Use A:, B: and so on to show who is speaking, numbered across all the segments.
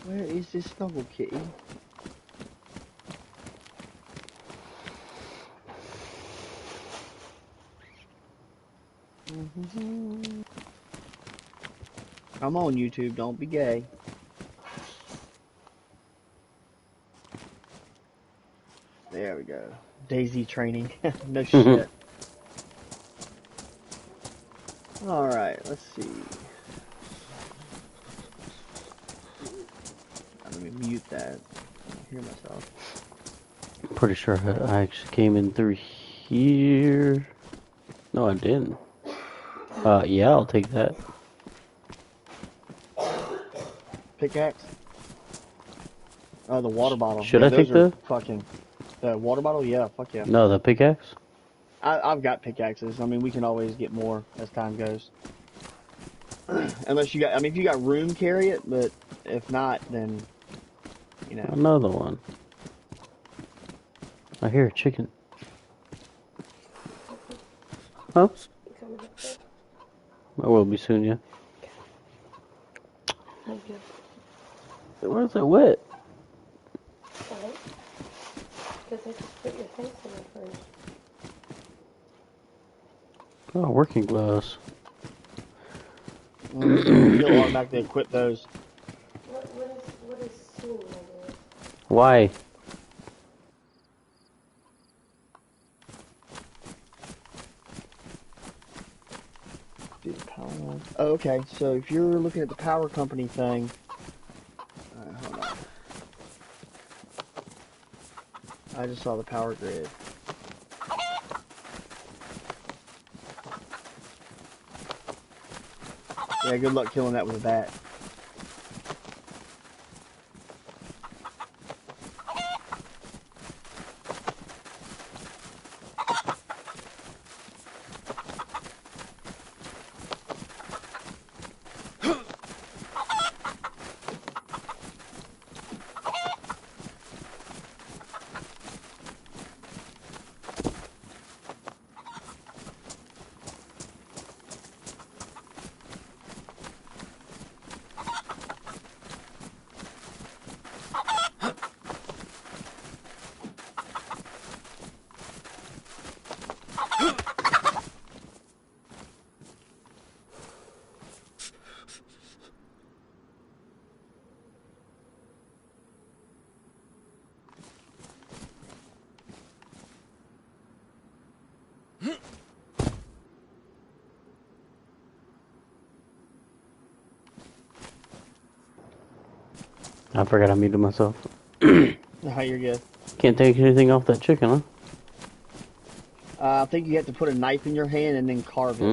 A: Where is this snuggle kitty? Come on, YouTube, don't be gay. There we go. Daisy training. No shit. Alright, let's see. Let me mute that. I don't hear myself.
B: I'm pretty sure I actually came in through here. No, I didn't. Yeah, I'll take that.
A: Pickaxe? Oh, the water bottle.
B: Should
A: Yeah,
B: I take
A: those are
B: the...
A: fucking... The water bottle? Yeah, fuck yeah.
B: No, the pickaxe?
A: I've got pickaxes. I mean, we can always get more as time goes. Unless you got... I mean, if you got room, carry it. But if not, then... You know.
B: Another one. I hear a chicken. Huh? I will be soon, yeah. Where's that wet?
C: Because I just put your face in it first.
B: Oh, working gloves.
A: You'll automatically equip those.
C: What is soon, my dear?
B: Why?
A: Oh, okay, so if you're looking at the power company thing, hold on. I just saw the power grid. Yeah, good luck killing that with a bat.
B: I forgot I muted myself.
A: How you're good.
B: Can't take anything off that chicken, huh?
A: I think you have to put a knife in your hand and then carve it.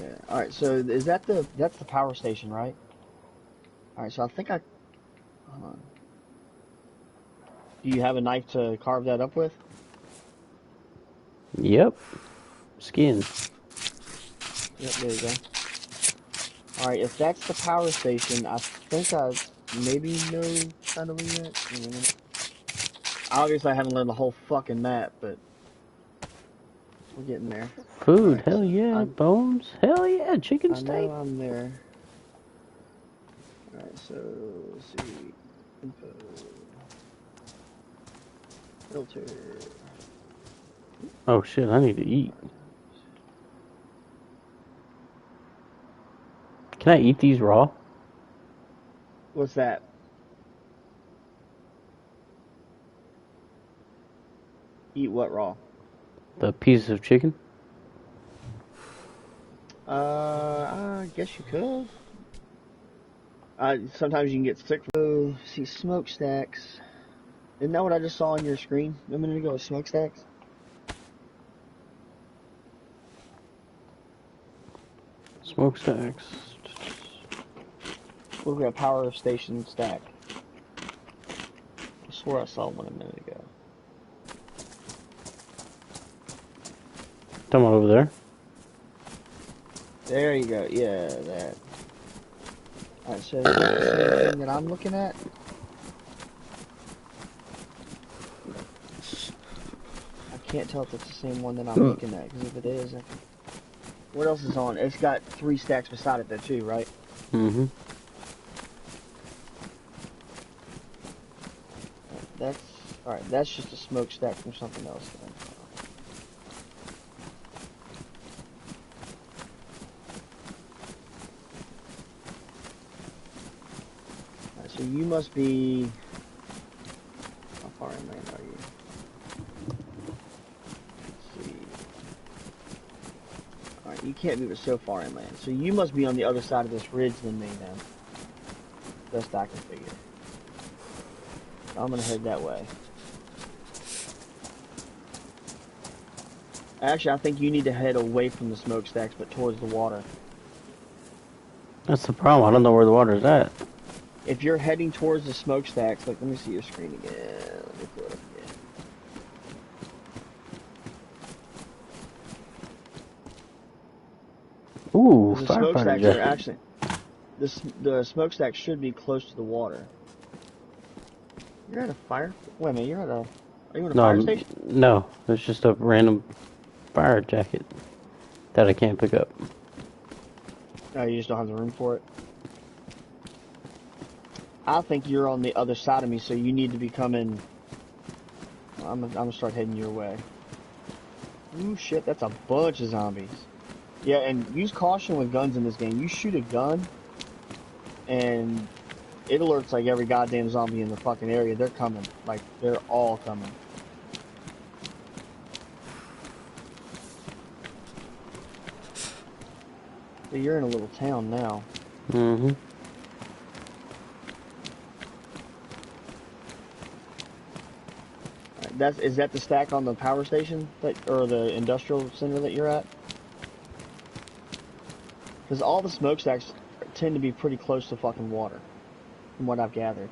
A: Yeah. All right. So is that that's the power station, right? All right. So I think hold on. Do you have a knife to carve that up with?
B: Yep. Skin.
A: Yep. There you go. All right. If that's the power station, I think I maybe know how to read it. Obviously, I haven't learned the whole fucking map, but we're getting there.
B: Food,
A: Right,
B: hell
A: so
B: yeah. Bones, hell yeah. Chicken
A: I
B: steak.
A: know I'm there. Alright, so let's see. Info. Filter.
B: Oh shit, I need to eat. Can I eat these raw?
A: What's that? Eat what raw?
B: The pieces of chicken?
A: I guess you could. Sometimes you can get sick. Oh, see, smokestacks. Isn't that what I just saw on your screen a minute ago? Smokestacks?
B: Smokestacks.
A: Look at a power station stack. I swore I saw one a minute ago.
B: Someone over there.
A: There you go. Yeah, that. Alright, so is that the same thing that I'm looking at? I can't tell if it's the same one that I'm looking at, because if it is, what else is on? It's got 3 stacks beside it though too, right?
B: Mm-hmm.
A: That's alright. That's just a smokestack from something else. Then. Alright, so you must be. How far inland are you? Let's see. Alright, you can't be but so far inland. So you must be on the other side of this ridge than me then. Best I can figure. I'm gonna head that way. Actually, I think you need to head away from the smokestacks, but towards the water.
B: That's the problem. I don't know where the water's at.
A: If you're heading towards the smokestacks, like, let me see your screen again. Let me pull it up again.
B: Ooh,
A: 'Cause the
B: firefighter
A: smokestacks are
B: jacket.
A: actually, the smokestacks should be close to the water. You're at a fire? Wait a minute, are you in a fire station?
B: No, it's just a random fire jacket that I can't pick up.
A: No, you just don't have the room for it. I think you're on the other side of me, so you need to be coming. I'm gonna start heading your way. Ooh, shit, that's a bunch of zombies. Yeah, and use caution with guns in this game. You shoot a gun, and it alerts like every goddamn zombie in the fucking area. They're coming. Like, they're all coming. So you're in a little town now.
B: Mm-hmm.
A: Is that the stack on the power station or the industrial center that you're at? Because all the smokestacks tend to be pretty close to fucking water, from what I've gathered.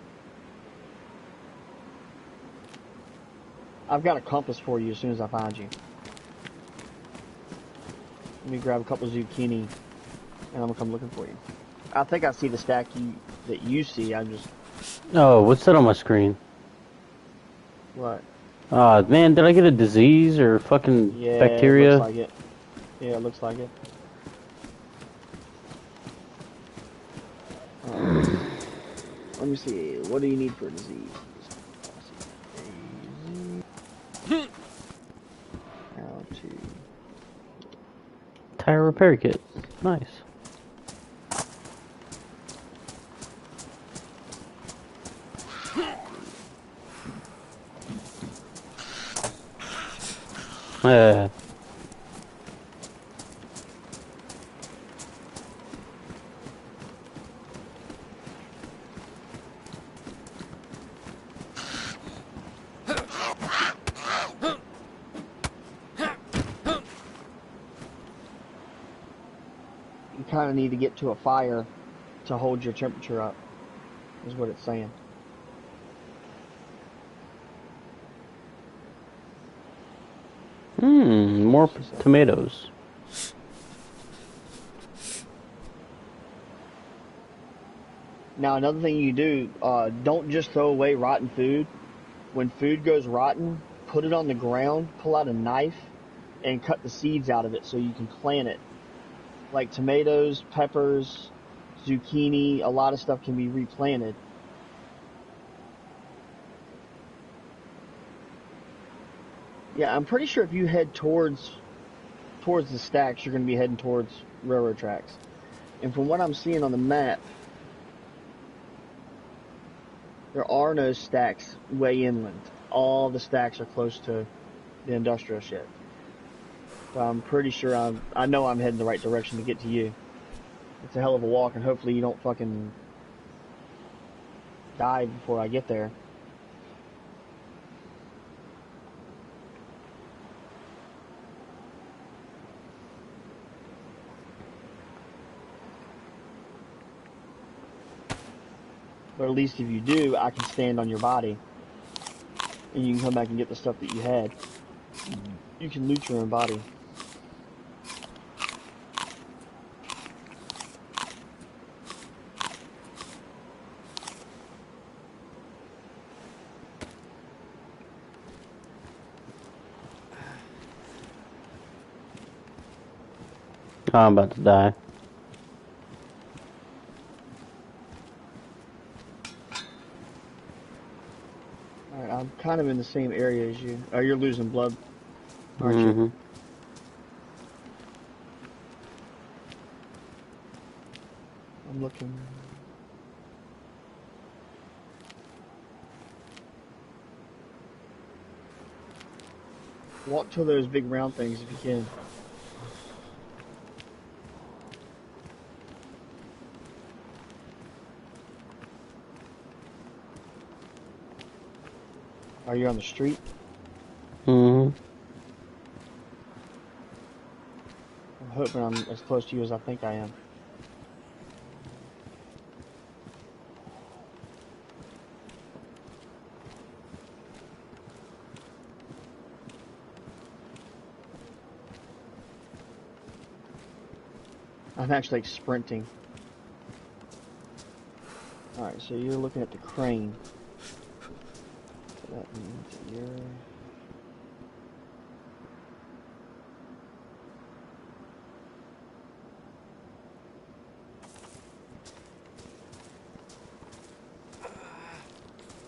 A: I've got a compass for you as soon as I find you. Let me grab a couple zucchini, and I'm gonna come looking for you. I think I see the stack that you see. I just
B: Oh, what's that on my screen?
A: what?
B: Man, did I get a disease or fucking
A: Yeah,
B: bacteria?
A: it looks like it. Yeah, it looks like it. Let me see. What do you need for a disease? How to?
B: Tire repair kit. Nice. Uh,
A: You kind of need to get to a fire to hold your temperature up, is what it's saying.
B: More tomatoes.
A: Now, another thing you do, don't just throw away rotten food. When food goes rotten, put it on the ground, pull out a knife, and cut the seeds out of it so you can plant it. Like tomatoes, peppers, zucchini, a lot of stuff can be replanted. Yeah, I'm pretty sure if you head towards the stacks, you're going to be heading towards railroad tracks. And from what I'm seeing on the map, there are no stacks way inland. All the stacks are close to the industrial shit. So I'm pretty sure I know I'm heading the right direction to get to you. It's a hell of a walk, and hopefully you don't fucking die before I get there. But at least if you do, I can stand on your body. And you can come back and get the stuff that you had. You can loot your own body.
B: Oh, I'm about to die.
A: Alright, I'm kind of in the same area as you. Oh, you're losing blood, aren't you?
B: Mm-hmm.
A: I'm looking. Walk to those big round things if you can. Are you on the street?
B: Mm-hmm.
A: I'm hoping I'm as close to you as I think I am. I'm actually like sprinting. Alright, so you're looking at the crane. So that means that you're...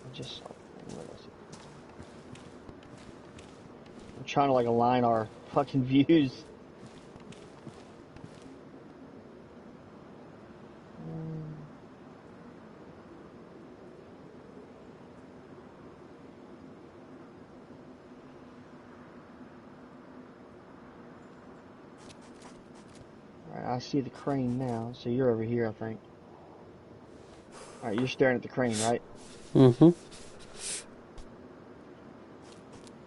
A: I just saw... Where was it? I'm trying to like align our fucking views. Um, Alright, I see the crane now. So you're over here, I think. Alright, you're staring at the crane, right?
B: Mm-hmm.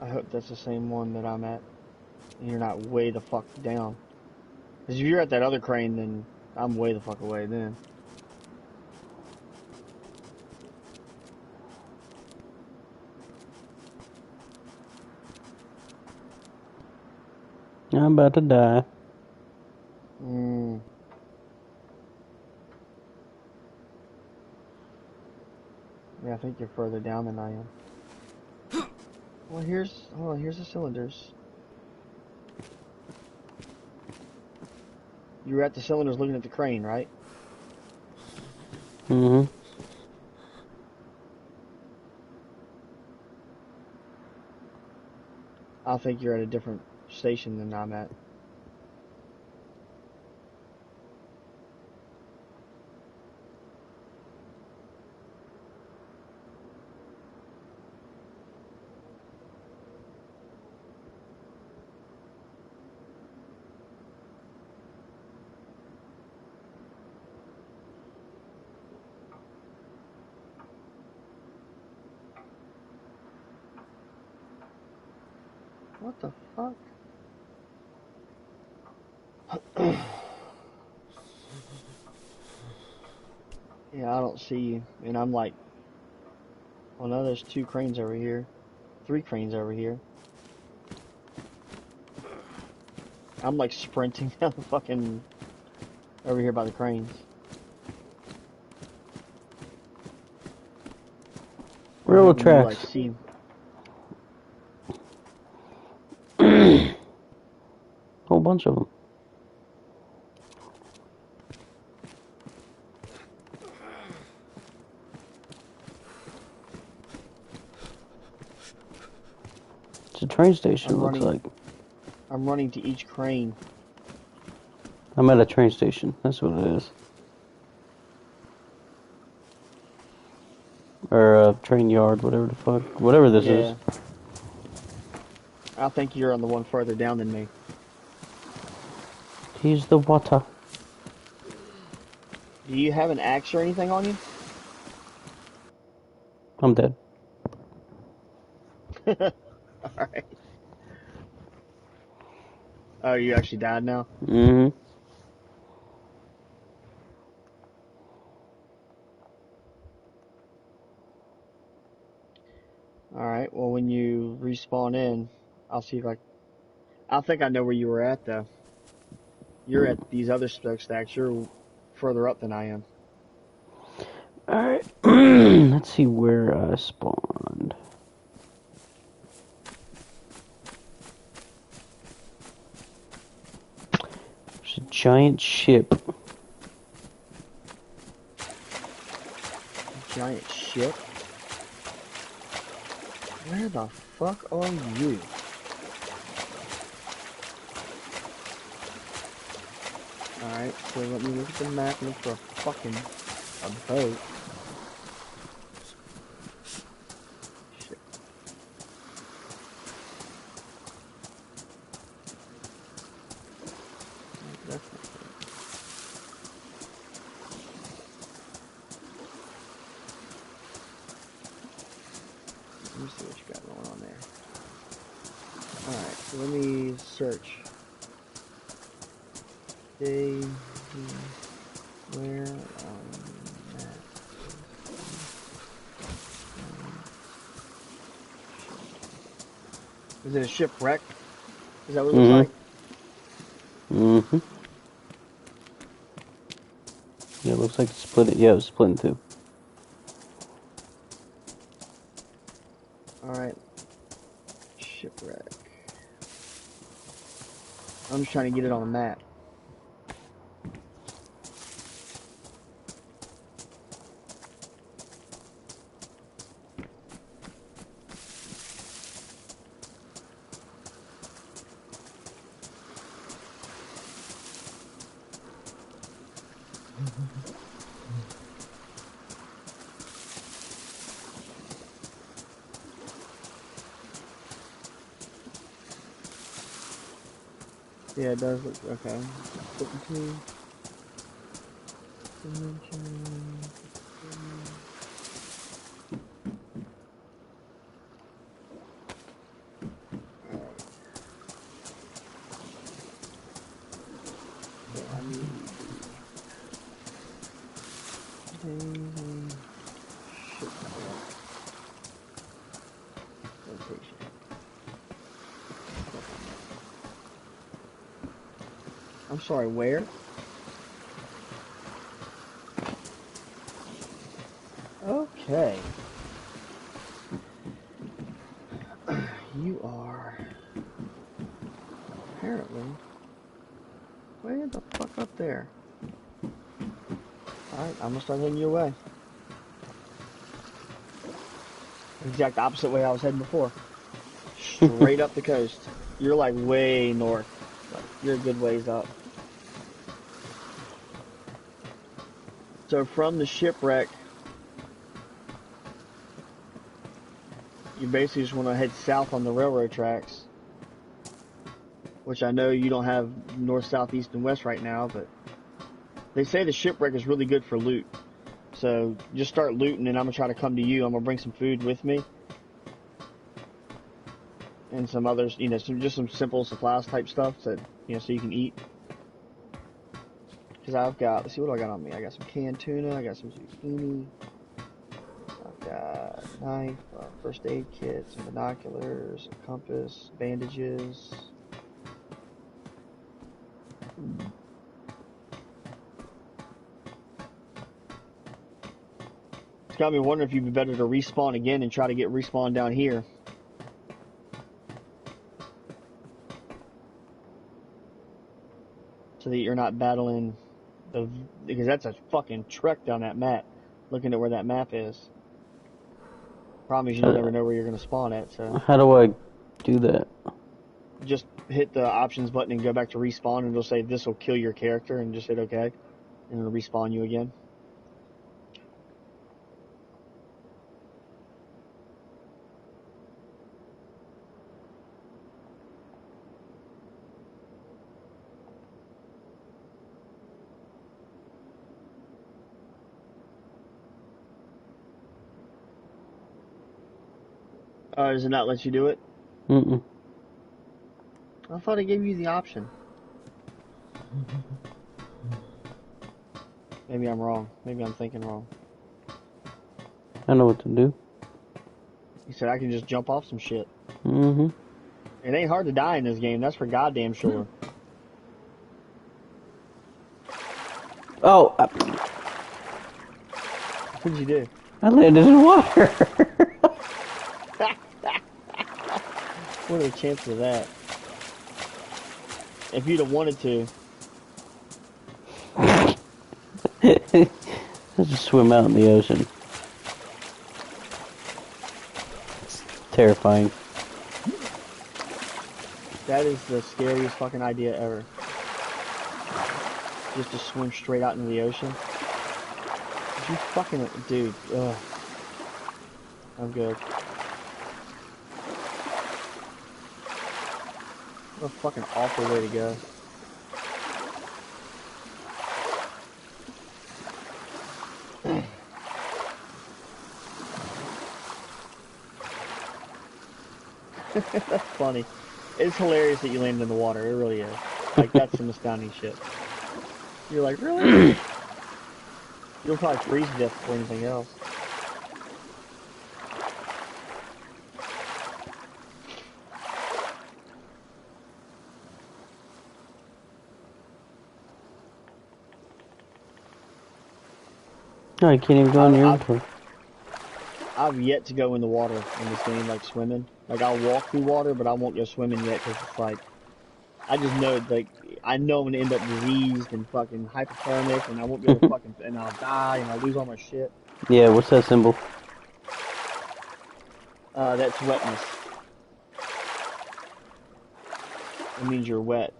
A: I hope that's the same one that I'm at. And you're not way the fuck down. Because if you're at that other crane, then I'm way the fuck away then.
B: I'm about to die.
A: Mm. Yeah, I think you're further down than I am. Well, hold on, here's the cylinders. You were at the cylinders looking at the crane, right?
B: Mm-hmm.
A: I think you're at a different station than I'm at. What the fuck? Yeah, I don't see you. And I'm like, well, no, there's 2 cranes over here. 3 cranes over here. I'm like sprinting down the fucking over here by the cranes. I'm
B: Railroad
A: hoping you like
B: tracks.
A: see.
B: Whole bunch of them. It's a train station, looks like.
A: I'm running to each crane.
B: I'm at a train station. That's what it is. Or a train yard, whatever the fuck. Whatever this is.
A: Yeah. I think you're on the one further down than me.
B: He's the water.
A: Do you have an axe or anything on you?
B: I'm dead.
A: Alright. Oh, you actually died now?
B: Mm-hmm.
A: Alright, well when you respawn in, I'll see if I think I know where you were at though. You're at these other smokestacks. You're further up than I am.
B: Alright. Let's see where I spawned. There's a giant ship.
A: Giant ship. Where the fuck are you? Alright, so let me look at the map and look for a boat. Shit. That's not good. Let me see what you got going on there. Alright, so let me search. Where on that? Is it a shipwreck? Is that what it looks like?
B: Mm-hmm. Yeah, it looks like it's split it. Yeah, it was split in two.
A: Alright. Shipwreck. I'm just trying to get it on a map. Yeah, it does look okay. Flipping to dimension. Alright. So I need shipwreck location. Click on that. I'm sorry, where? Okay. You are apparently way the fuck up there. Alright, I'm gonna start heading your way. Exact opposite way I was heading before. Straight up the coast. You're like way north. Like you're a good ways up. So from the shipwreck, you basically just want to head south on the railroad tracks. Which I know you don't have north, south, east, and west right now, but they say the shipwreck is really good for loot. So just start looting, and I'm gonna try to come to you. I'm gonna bring some food with me, and some others, just some simple supplies type stuff that so you can eat. Because I've got, let's see what do I got on me. I got some canned tuna. I got some zucchini. I've got a knife, first aid kit, some binoculars, a compass, bandages. It's got me wondering if you'd be better to respawn again and try to get respawn down here. So that you're not battling because that's a fucking trek down that map. Looking at where that map is. Problem is you'll never know where you're going to spawn at, so.
B: How do I do that?
A: Just hit the options button and go back to respawn, and it'll say this will kill your character, and just hit OK. And it'll respawn you again. Does it not let you do it?
B: Mm-mm.
A: I thought it gave you the option. Maybe I'm wrong. Maybe I'm thinking wrong.
B: I know what to do.
A: He said I can just jump off some shit.
B: Mm-hmm.
A: It ain't hard to die in this game. That's for goddamn sure.
B: Oh!
A: What did you do?
B: I landed in water!
A: What are the chances of that? If you'd have wanted to.
B: Let's just swim out in the ocean. terrifying.
A: That is the scariest fucking idea ever. Just to swim straight out into the ocean. You fucking dude. Ugh. I'm good. What a fucking awful way to go. That's funny. It's hilarious that you landed in the water. It really is. Like, that's some astounding shit. You're like, really? You'll probably freeze to death before anything else.
B: No, I can't even go in your inventory.
A: I've yet to go in the water in this game, like swimming. Like, I'll walk through water, but I won't go swimming yet, because it's like, I just know, like, I know I'm gonna end up diseased and fucking hypothermic, and I won't be able to fucking, and I'll die, and I'll lose all my shit.
B: Yeah, what's that symbol?
A: That's wetness. It means you're wet.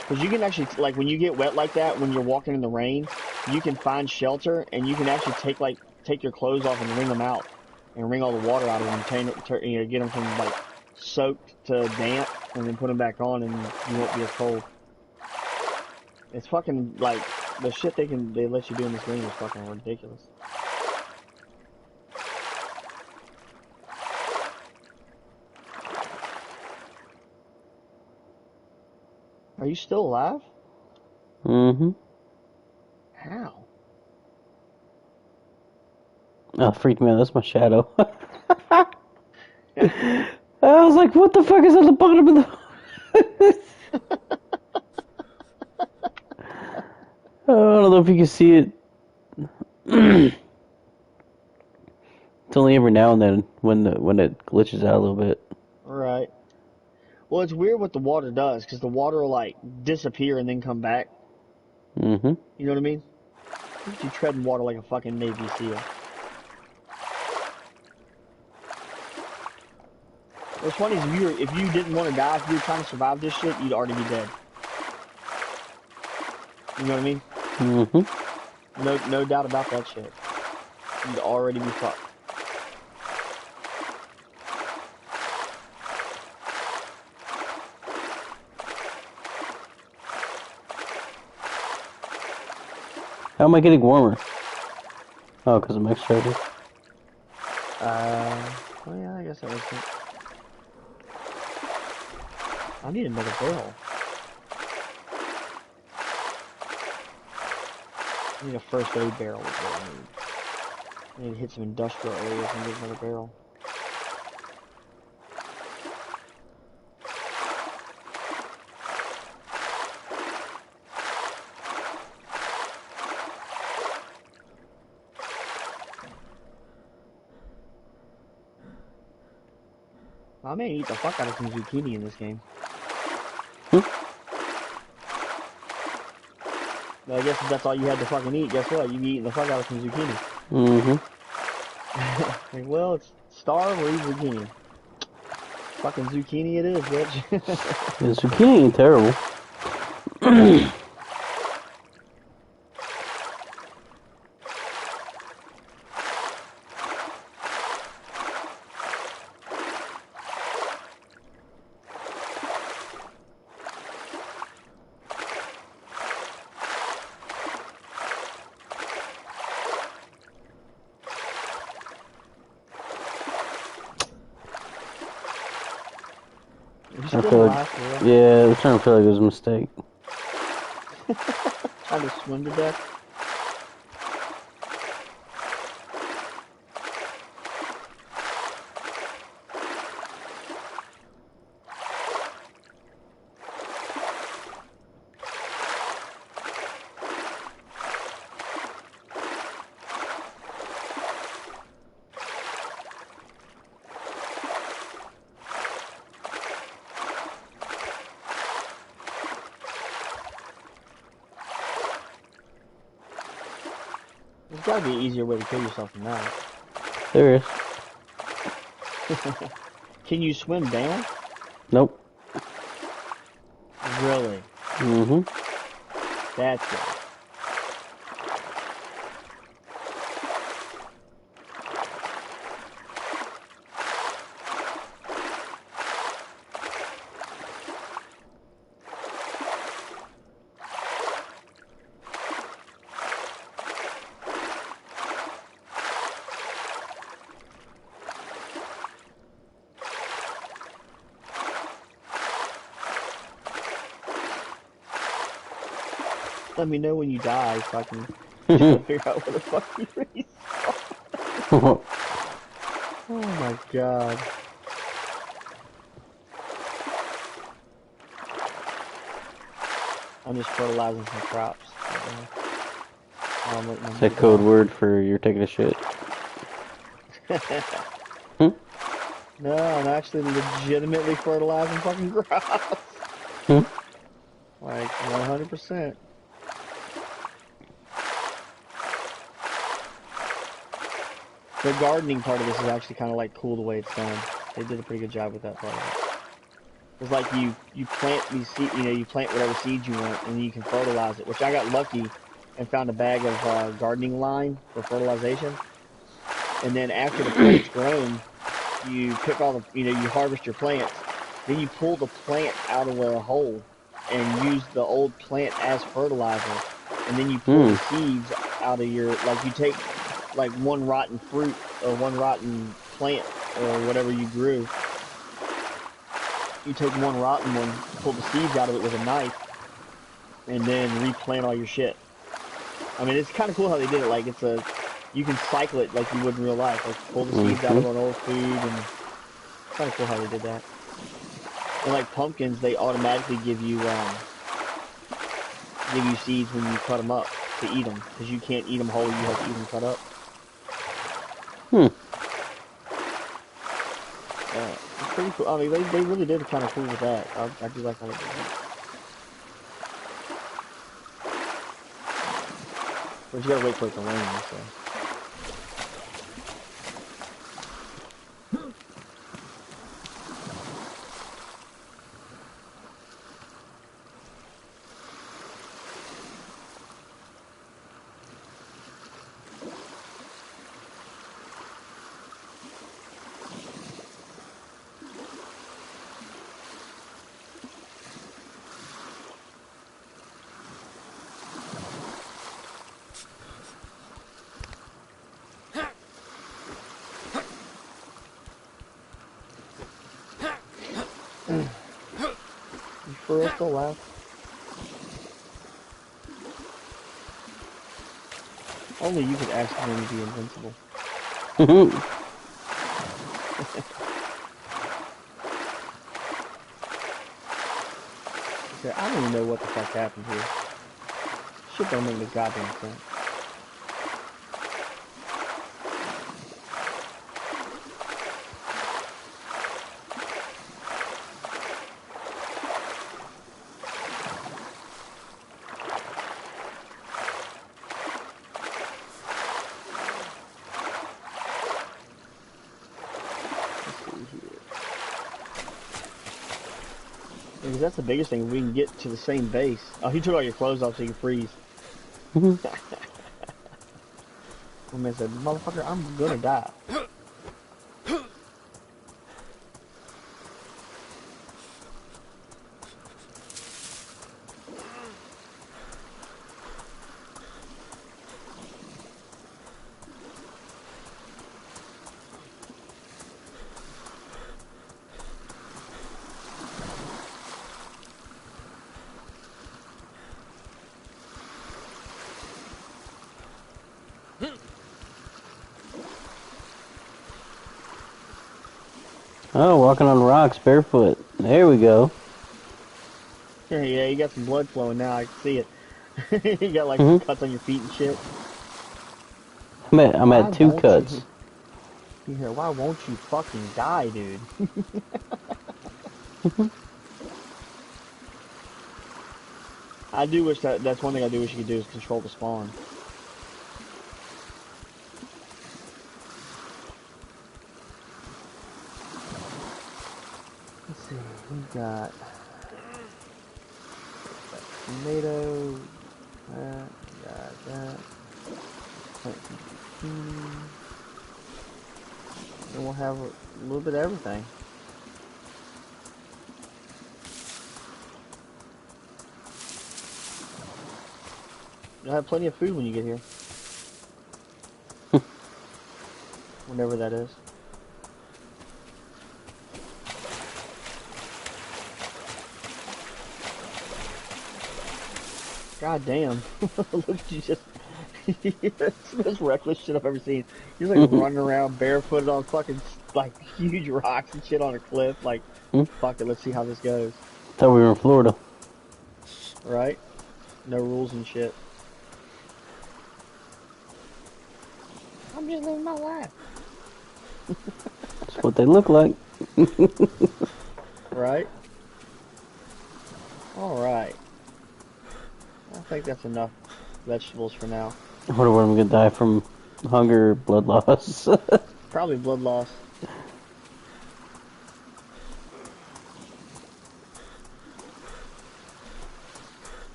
A: Because you can actually, like, when you get wet like that, when you're walking in the rain, you can find shelter, and you can actually take your clothes off and wring them out, and wring all the water out of them, get them from, like, soaked to damp, and then put them back on, and you won't be as cold. It's fucking, like, the shit they let you do in this game is fucking ridiculous. Are you still alive?
B: Mm-hmm.
A: How?
B: Oh, freak me out. That's my shadow. I was like, what the fuck is at the bottom of the... Oh, I don't know if you can see it. It's only every now and then when it glitches out a little bit.
A: Right. Well, it's weird what the water does, because the water will, like, disappear and then come back.
B: Mm-hmm.
A: You know what I mean? You tread in water like a fucking Navy SEAL. What's funny is if you didn't want to die, if you were trying to survive this shit, you'd already be dead. You know what I mean?
B: Mm-hmm.
A: No doubt about that shit. You'd already be fucked.
B: How am I getting warmer? Oh, because I'm exercising.
A: Well, yeah, I guess that makes sense. I need another barrel. I need a first aid barrel is what I need. I need to hit some industrial areas and get another barrel. I may eat the fuck out of some zucchini in this game. But I guess if that's all you had to fucking eat, guess what? You'd be eating the fuck out of some zucchini.
B: Mm-hmm.
A: Like, well, it's starve or eat zucchini. Fucking zucchini it is, bitch.
B: The zucchini ain't terrible.
A: You still alive, for real?
B: Yeah, I was trying to feel like it was a mistake.
A: Trying to swim to death? There's gotta be an easier way to kill yourself than that.
B: There is.
A: Can you swim down?
B: Nope.
A: Really?
B: Mm-hmm.
A: That's good. Let me know when you die so I can figure out where the fuck you respawn. Oh my god. I'm just fertilizing some crops. I'm letting
B: It's
A: them
B: a code
A: die.
B: word for you're taking a shit. Hmm?
A: No, I'm actually legitimately fertilizing fucking crops.
B: Hmm?
A: Like 100%. The gardening part of this is actually kind of like cool the way it's done. They did a pretty good job with that part of it. It's like you plant these seed, you plant whatever seeds you want, and then you can fertilize it. Which I got lucky and found a bag of gardening lime for fertilization. And then after the plant's grown, you pick all the, you harvest your plants. Then you pull the plant out of the hole and use the old plant as fertilizer. And then you pull
B: Hmm.
A: the seeds out of your, like you take like one rotten fruit or one rotten plant or whatever you grew. You take one rotten one, pull the seeds out of it with a knife, and then replant all your shit. I mean, it's kind of cool how they did it. Like you can cycle it like you would in real life. Like pull the seeds out
B: Mm-hmm.
A: of an old food, and it's kind of cool how they did that. And like pumpkins, they automatically give you seeds when you cut them up to eat them because you can't eat them whole. You have to eat them cut up.
B: Hmm.
A: Yeah, it's pretty cool. I mean, they really did kind of cool with that. I do like how they did that. But you gotta wait for it to rain. So. You for real still laugh? Only you could accidentally be invincible. He said, I don't even know what the fuck happened here. Shit don't make no goddamn sense. Let's see here. Because that's the biggest thing. We can get to the same base. Oh, he took all your clothes off so you can freeze. My man said, motherfucker, I'm gonna die.
B: Oh, walking on rocks barefoot. There we go.
A: Yeah, you got some blood flowing now. I can see it. You got like some
B: Hmm.
A: cuts on your feet and shit.
B: I'm
A: Why
B: at two
A: won't you?
B: cuts.
A: You hear, why won't you fucking die, dude? I do wish that's one thing I do wish you could do is control the spawn. We got tomato, that, plant some zucchini. And we'll have a little bit of everything. You'll have plenty of food when you get here. Whenever that is. God damn. Look at you just... That's the most reckless shit I've ever seen. You're like running around barefooted on fucking like huge rocks and shit on a cliff. Like, fuck it, let's see how this goes.
B: Thought we were in Florida.
A: Right? No rules and shit. I'm just living my life.
B: That's what they look like.
A: Right? Alright. I think that's enough vegetables for now.
B: I wonder when I'm gonna die from hunger or blood loss.
A: Probably blood loss.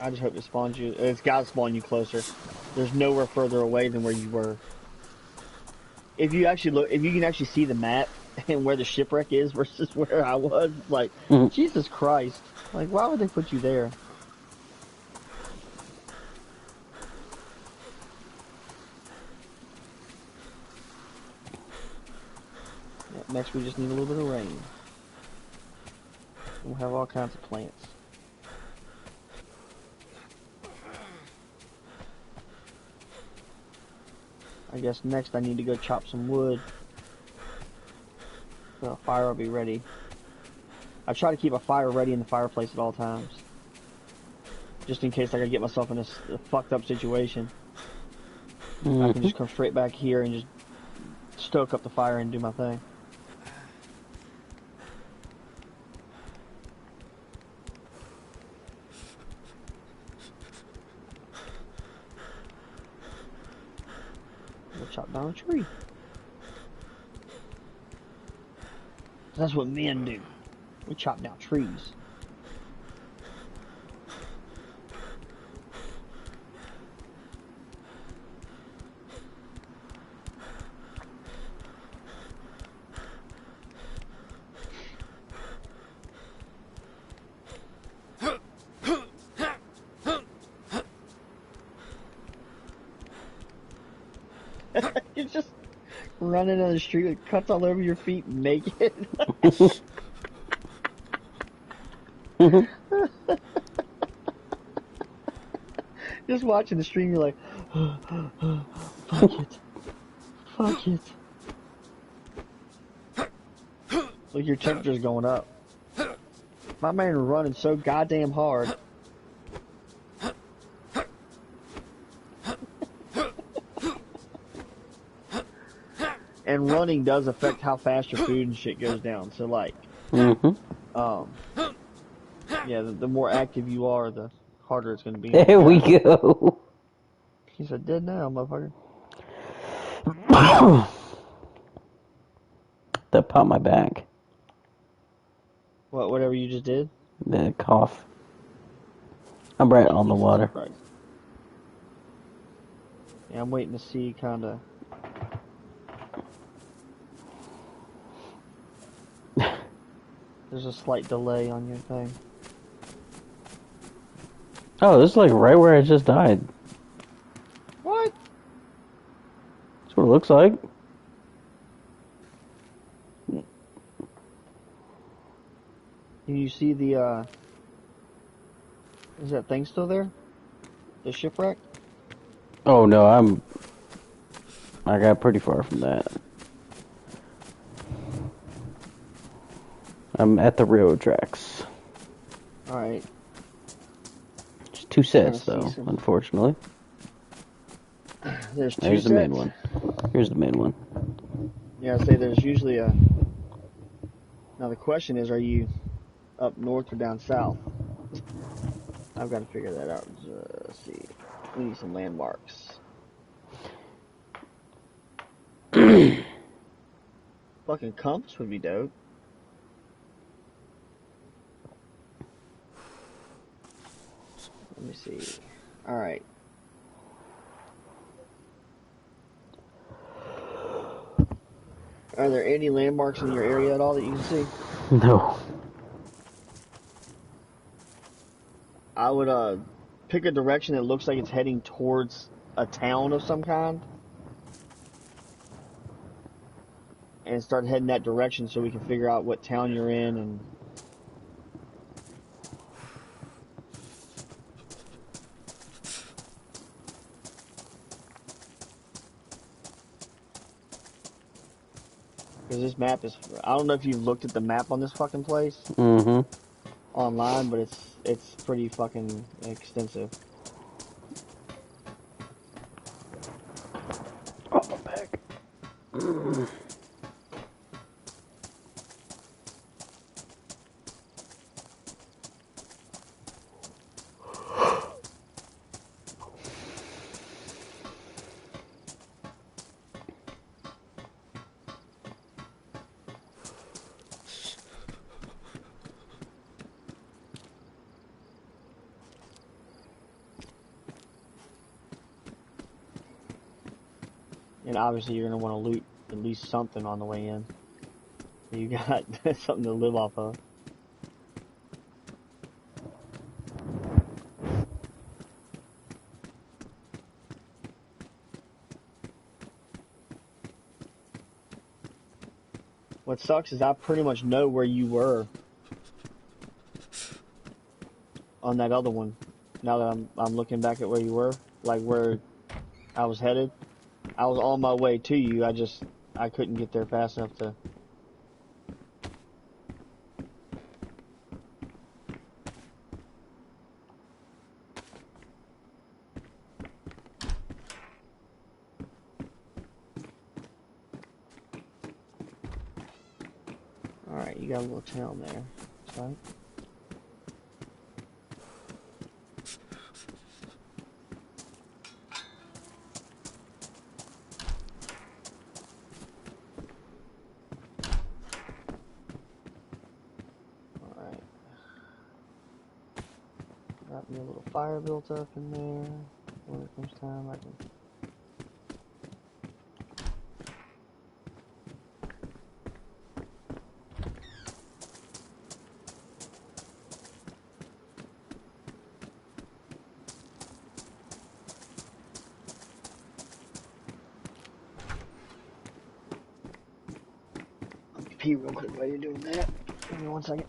A: I just hope it spawns you. It's gotta spawn you closer. There's nowhere further away than where you were. If you actually look, if you can actually see the map and where the shipwreck is versus where I was, like, Jesus Christ. Like, why would they put you there? Next, we just need a little bit of rain. We'll have all kinds of plants. I guess next I need to go chop some wood. So a fire will be ready. I try to keep a fire ready in the fireplace at all times. Just in case I gotta get myself in a fucked up situation. I can just come straight back here and just stoke up the fire and do my thing. Chop down a tree. That's what men do. We chop down trees. You're just running on the street with cuts all over your feet naked. Just watching the stream, you're like, fuck it. Fuck it. Look, your temperature's going up. My man running so goddamn hard. And running does affect how fast your food and shit goes down. So like, yeah, the more active you are, the harder it's gonna be.
B: There we go.
A: He's a dead now, motherfucker.
B: That popped my back.
A: What? Whatever you just did?
B: The cough. I'm right on the water.
A: Yeah, I'm waiting to see kind of. There's a slight delay on your thing.
B: Oh, this is like right where I just died.
A: What?
B: That's what it looks like.
A: Can you see the, is that thing still there? The shipwreck?
B: Oh no, I got pretty far from that. I'm at the railroad tracks.
A: Alright.
B: Just two sets though, unfortunately.
A: There's two
B: Here's
A: sets?
B: the main one. Here's the main one.
A: Yeah, I say there's usually a... Now the question is, are you up north or down south? I've got to figure that out. Let's see. We need some landmarks. Fucking compass would be dope. Let me see. Alright. Are there any landmarks in your area at all that you can see?
B: No.
A: I would pick a direction that looks like it's heading towards a town of some kind and start heading that direction so we can figure out what town you're in and because this map is I don't know if you've looked at the map on this fucking place
B: Mm-hmm.
A: online, but it's pretty fucking extensive.
B: Oh, my back.
A: And obviously you're gonna want to loot at least something on the way in. So you got something to live off of. What sucks is I pretty much know where you were on that other one. Now that I'm looking back at where you were, like where I was headed. I was on my way to you. I couldn't get there fast enough to. All right, you got a little town there, right? Alright. Got me a little fire built up in there. When it comes time, I can. Let me pee real quick while you're doing that. Give me 1 second.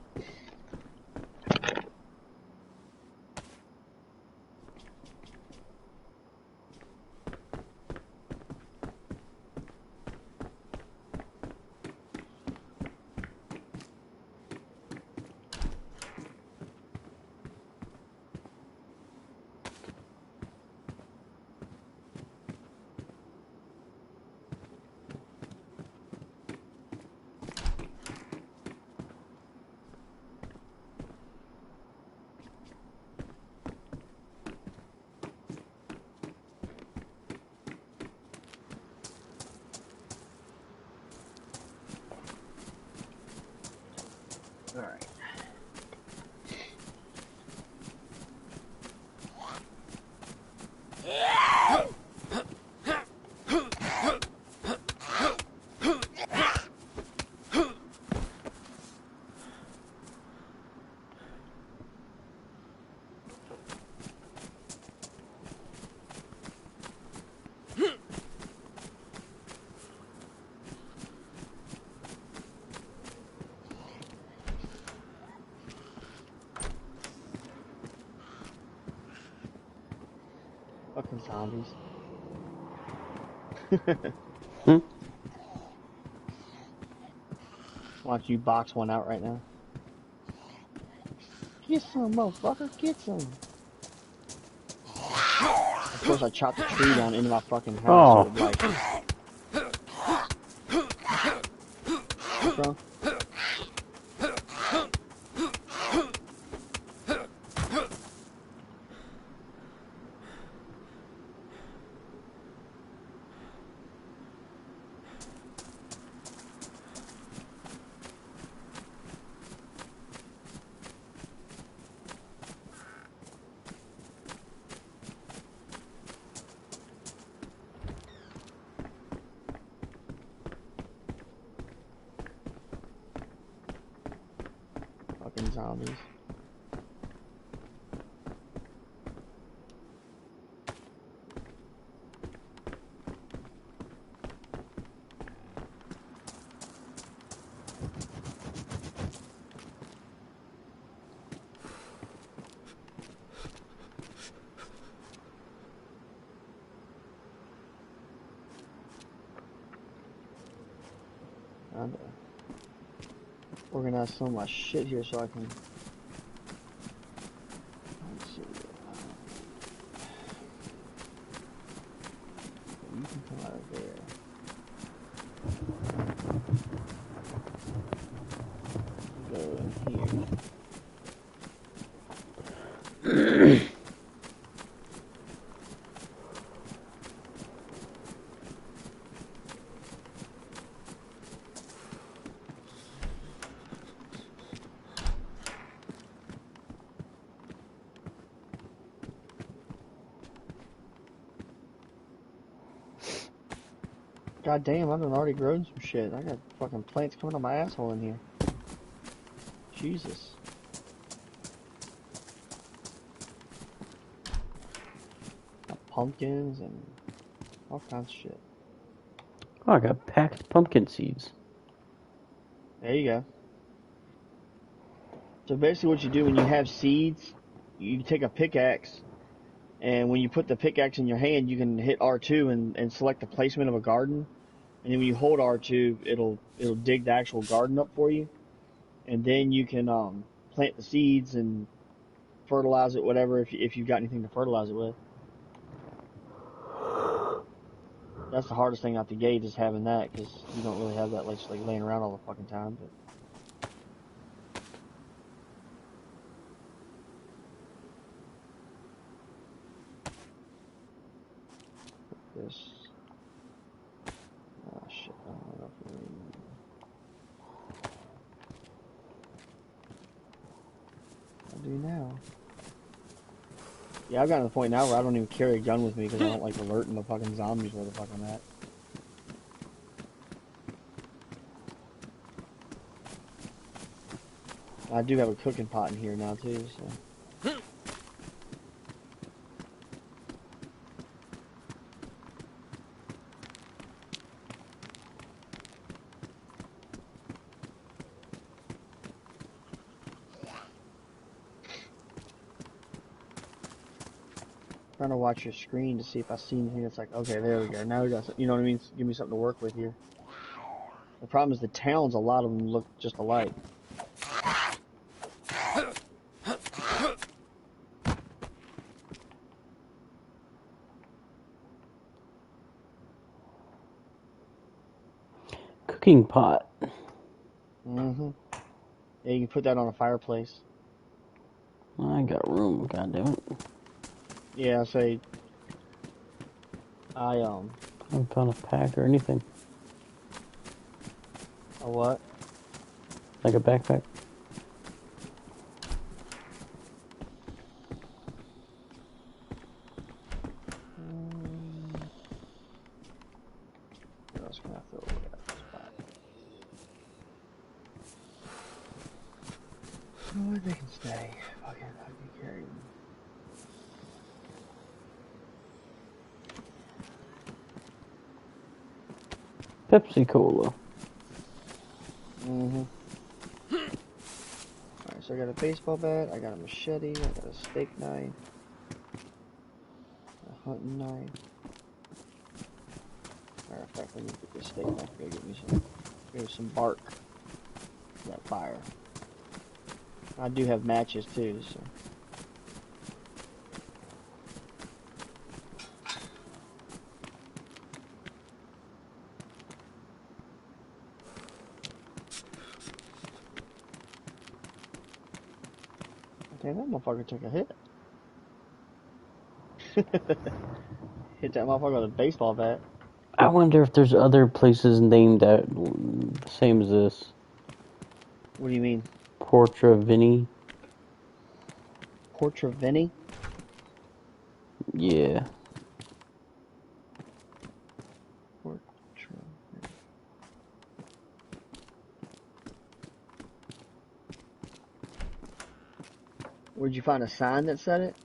A: Alright. Fucking zombies.
B: Hmm?
A: Why don't you box one out right now? Get some, motherfucker. Get some. Of course, I chopped the tree down into my fucking house, so
B: Oh.
A: it like. Bro. zombies. I'm gonna organize some of my shit here so I can. Let's see. You can come out of there. Go in here. God damn, I've done already grown some shit. I got fucking plants coming out my asshole in here. Jesus. Got pumpkins and all kinds of shit.
B: Oh, I got packed pumpkin seeds.
A: There you go. So basically what you do when you have seeds, you take a pickaxe, and when you put the pickaxe in your hand, you can hit R2 and select the placement of a garden. And then when you hold R2, it'll dig the actual garden up for you. And then you can plant the seeds and fertilize it, whatever, if you've got anything to fertilize it with. That's the hardest thing out the gate is having that, because you don't really have that like laying around all the fucking time. But this, oh shit, I don't know if I do now. Yeah, I've gotten to the point now where I don't even carry a gun with me because I don't like alerting the fucking zombies where the fuck I'm at. I do have a cooking pot in here now too, so. Trying to watch your screen to see if I see anything that's like, okay, there we go. Now we got, you know what I mean? Give me something to work with here. The problem is the towns, a lot of them look just alike.
B: Cooking pot.
A: Mm-hmm. Yeah, you can put that on a fireplace.
B: I got room, goddammit.
A: Yeah, I say,
B: I haven't found a pack or anything.
A: a what?
B: Like a backpack.
A: What else can I throw away at this spot? Oh, they can stay. Fucking, I can carry them.
B: Pepsi Cola.
A: Mm-hmm. Alright, so I got a baseball bat, I got a machete, I got a steak knife, a hunting knife. Matter of fact, let me get this steak knife, go get me some bark for that fire. I do have matches too, so. Damn, that motherfucker took a hit. Hit that motherfucker with a baseball bat.
B: I wonder if there's other places named that the same as this.
A: What do you mean?
B: Portravini.
A: Portravini?
B: Yeah.
A: Portravini. Where'd you find a sign that said it?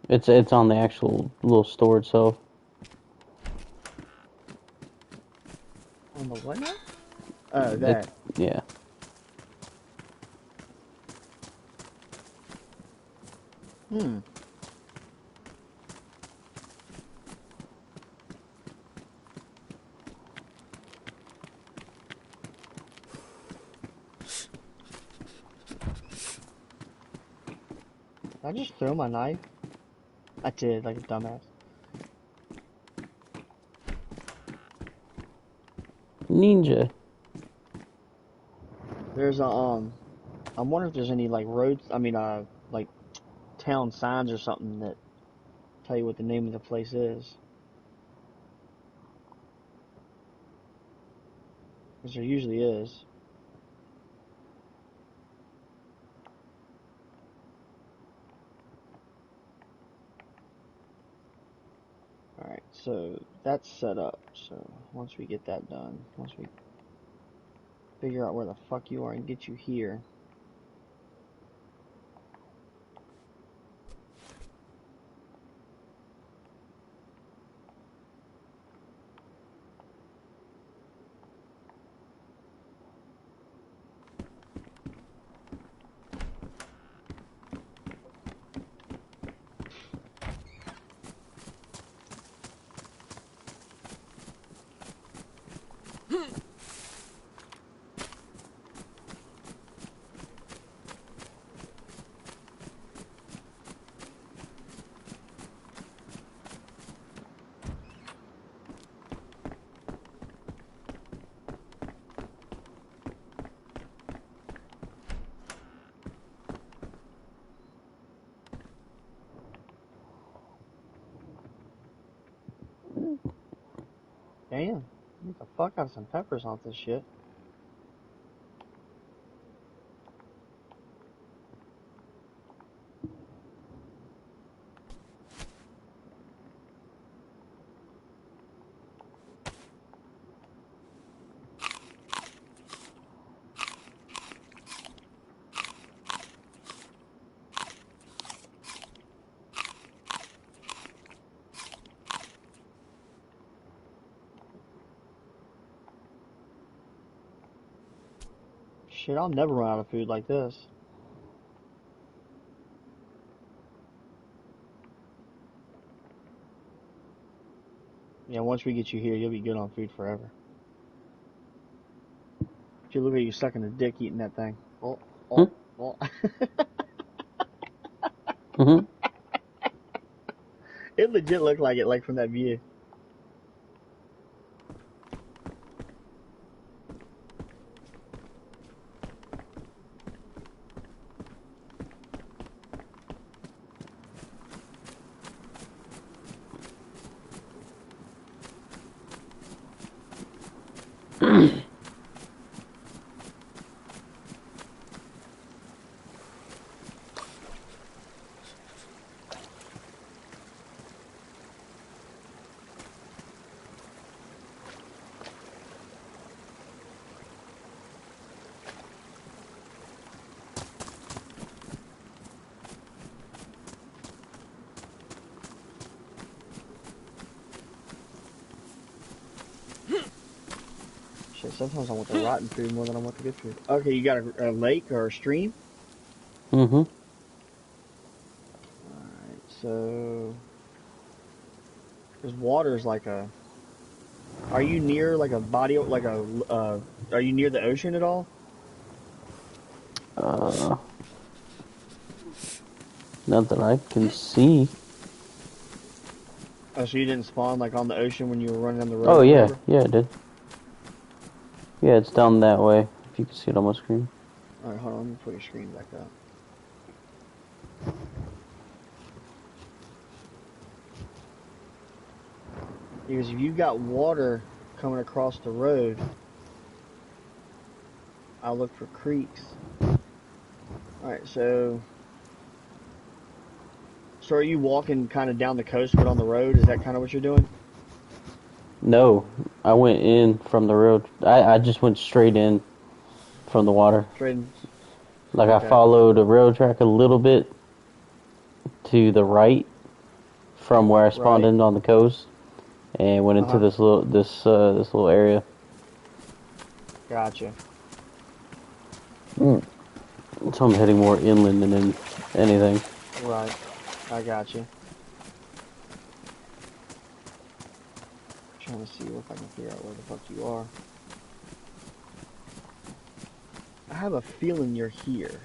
B: It's on the actual little store itself.
A: On the what now? Oh, that.
B: Yeah.
A: Hmm. Did I just throw my knife? I did, like a dumbass.
B: Ninja.
A: There's a, I wonder if there's any, like, roads, like, town signs or something that tell you what the name of the place is. Because there usually is. Alright, so that's set up. So once we get that done, once we figure out where the fuck you are and get you here. Damn, get the fuck out of some peppers off this shit. Shit, I'll never run out of food like this. Yeah, once we get you here, you'll be good on food forever. If you look at you sucking a dick eating that thing. Oh, oh, oh.
B: Mm-hmm.
A: It legit looked like it, like from that view. Shit, sometimes I want the rotten food more than I want the good food. Okay, you got a lake or a stream?
B: Mm-hmm.
A: Alright, so... Because water's like a... Are you near like a body, like a, are you near the ocean at all?
B: Not that I can see.
A: Oh, so you didn't spawn like on the ocean when you were running on the road?
B: Oh
A: or
B: yeah,
A: whatever?
B: yeah, it did. Yeah, it's down that way. If you can see it on my screen.
A: Alright, hold on, let me put your screen back up. Because if you've got water coming across the road, I'll look for creeks. Alright, so are you walking kind of down the coast but on the road? Is that kind of what you're doing?
B: No, I went in from the road. I just went straight in from the water.
A: Straight in?
B: Like
A: Okay.
B: I followed a rail track a little bit, to the right from where I spawned
A: Right.
B: in on the coast, and went into
A: Uh-huh.
B: this little area.
A: Gotcha.
B: So I'm heading more inland than anything.
A: Right. I gotcha. Trying to see if I can figure out where the fuck you are. I have a feeling you're here,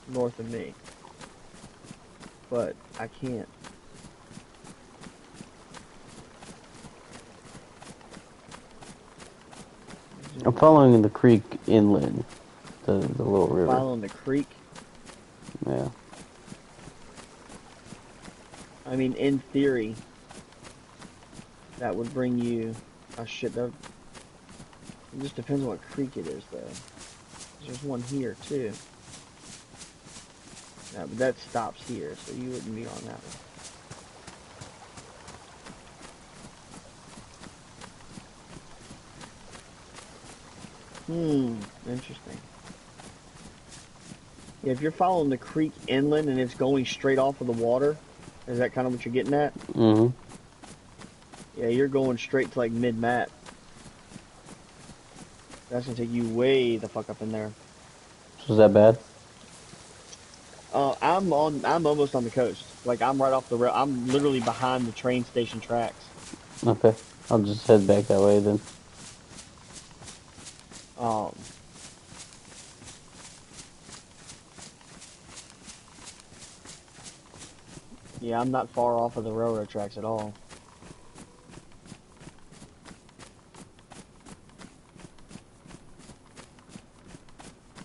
A: north of me, but I can't.
B: I'm
A: Zoom in.
B: following the creek inland, the little
A: You're
B: river.
A: following the creek.
B: Yeah.
A: I mean, in theory, that would bring you. Oh shit, that. It just depends on what creek it is, though. There's one here too. Yeah, but that stops here, so you wouldn't be on that one. Interesting. Yeah, if you're following the creek inland and it's going straight off of the water, is that kind of what you're getting at?
B: Mm-hmm.
A: Yeah, you're going straight to like mid-map. That's gonna take you way the fuck up in there.
B: So is that bad?
A: I'm almost on the coast. Like I'm right off the rail. I'm literally behind the train station tracks.
B: Okay. I'll just head back that way then.
A: Um, yeah, I'm not far off of the railroad tracks at all.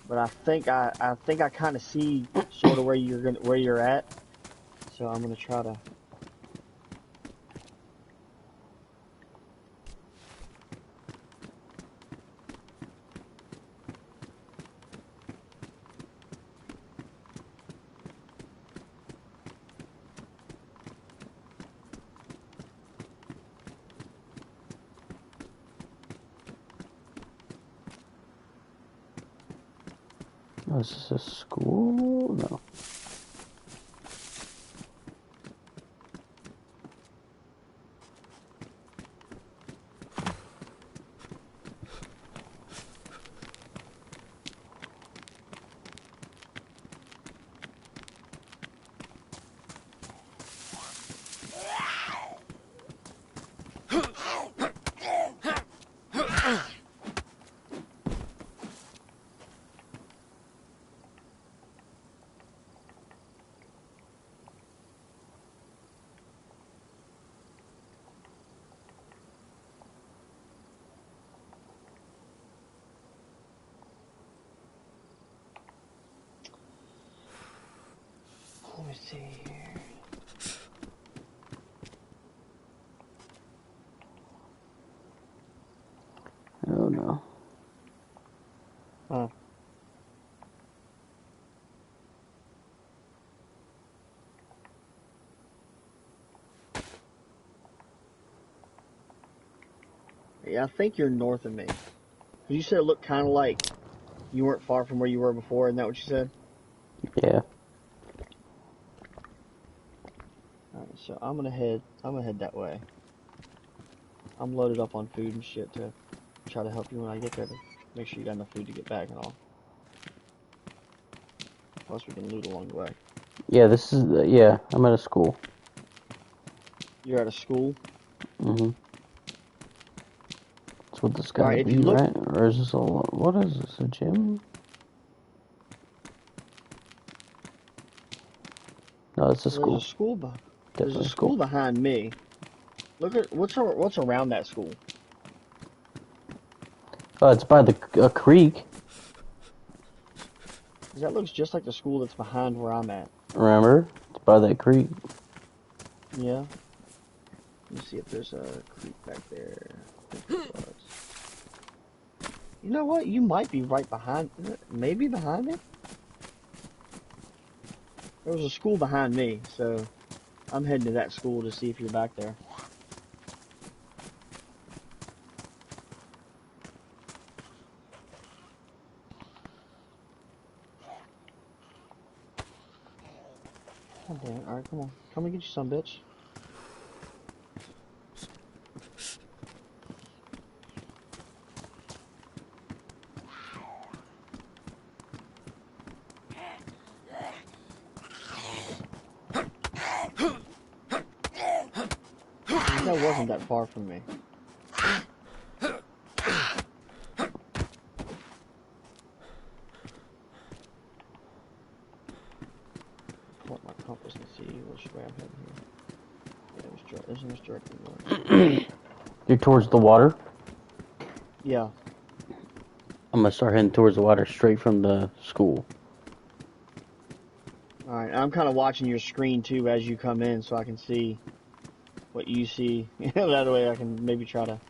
A: But I think I kind of see sort of where you're at. So I'm gonna try to.
B: Oh, is this a school? No.
A: Let me see here.
B: Oh no.
A: Huh. Yeah, I think you're north of me. 'Cause you said it looked kind of like you weren't far from where you were before. Isn't that what you said?
B: Yeah.
A: Alright, so I'm gonna head that way. I'm loaded up on food and shit to try to help you when I get there to make sure you got enough food to get back and all. Plus we can loot along the way.
B: Yeah, this is yeah, I'm at a school.
A: You're at a school.
B: Mm-hmm. That's what this gotta
A: Alright, if you
B: be,
A: look,
B: right? Or is this what is this, a gym? No, it's a
A: there's a
B: school.
A: school there's a
B: Definitely a
A: school
B: school.
A: behind me. Look at what's around that school.
B: Oh, it's by the a creek.
A: 'Cause that looks just like the school that's behind where I'm at.
B: Remember? It's by that creek.
A: Yeah. Let me see if there's a creek back there. I think there was. You know what? You might be right behind. Maybe behind me. There was a school behind me, so I'm heading to that school to see if you're back there. God damn it. Alright, come on. Come and get you some, bitch. That wasn't that far from me. Pull up my compass and see which way I'm heading here. Yeah, there's no directly north.
B: You're towards the water?
A: Yeah.
B: I'm gonna start heading towards the water straight from the school.
A: Alright, I'm kind of watching your screen too as you come in so I can see what you see. That way I can maybe try to...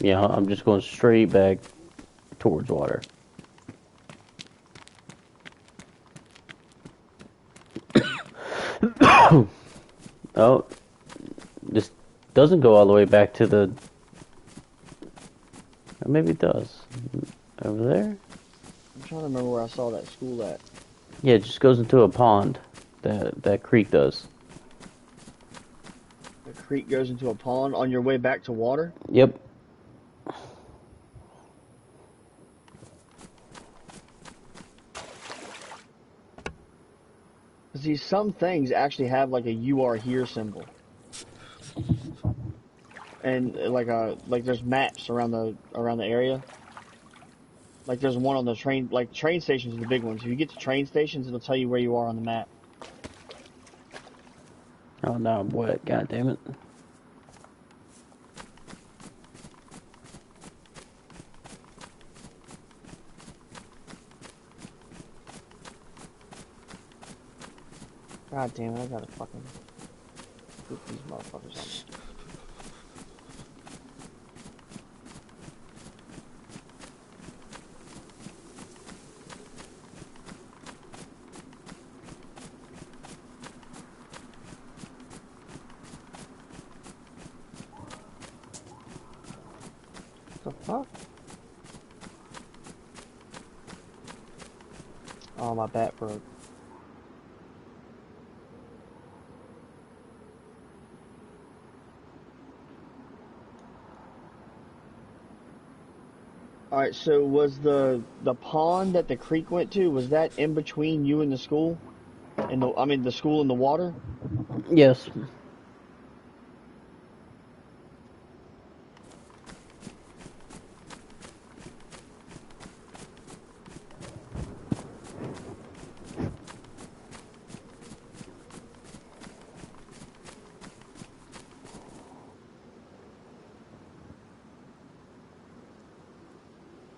B: Yeah, I'm just going straight back towards water. Oh, this doesn't go all the way back to the... Or maybe it does. Over there?
A: I'm trying to remember where I saw that school at.
B: Yeah, it just goes into a pond. That creek does.
A: The creek goes into a pond on your way back to water?
B: Yep.
A: See, some things actually have like a "you are here" symbol, and like there's maps around the area. Like there's one on the train, like train stations are the big ones. If you get to train stations, it'll tell you where you are on the map.
B: Oh no, what? God damn it.
A: God damn it! I gotta fucking put these motherfuckers on me. The fuck? Oh, my bat broke. Alright, so was the pond that the creek went to, was that in between you and the school? And the school and the water?
B: Yes.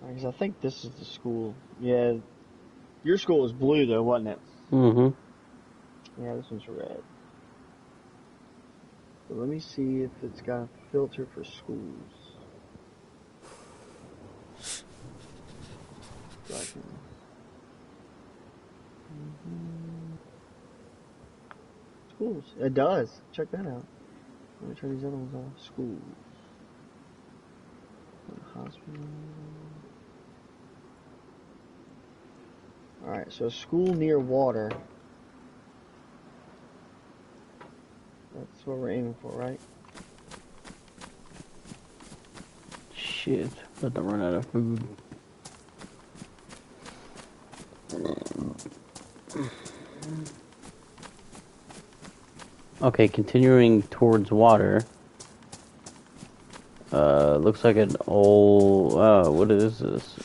A: Because I think this is the school. Yeah, your school was blue though, wasn't it?
B: Mm-hmm.
A: Yeah, this one's red. So let me see if it's got a filter for schools. So I can... Schools. It does. Check that out. Let me turn these other ones off. Schools. Hospital. Alright, so a school near water. That's what we're aiming for, right?
B: Shit. About to run out of food. Okay, continuing towards water. Looks like an old, what is this?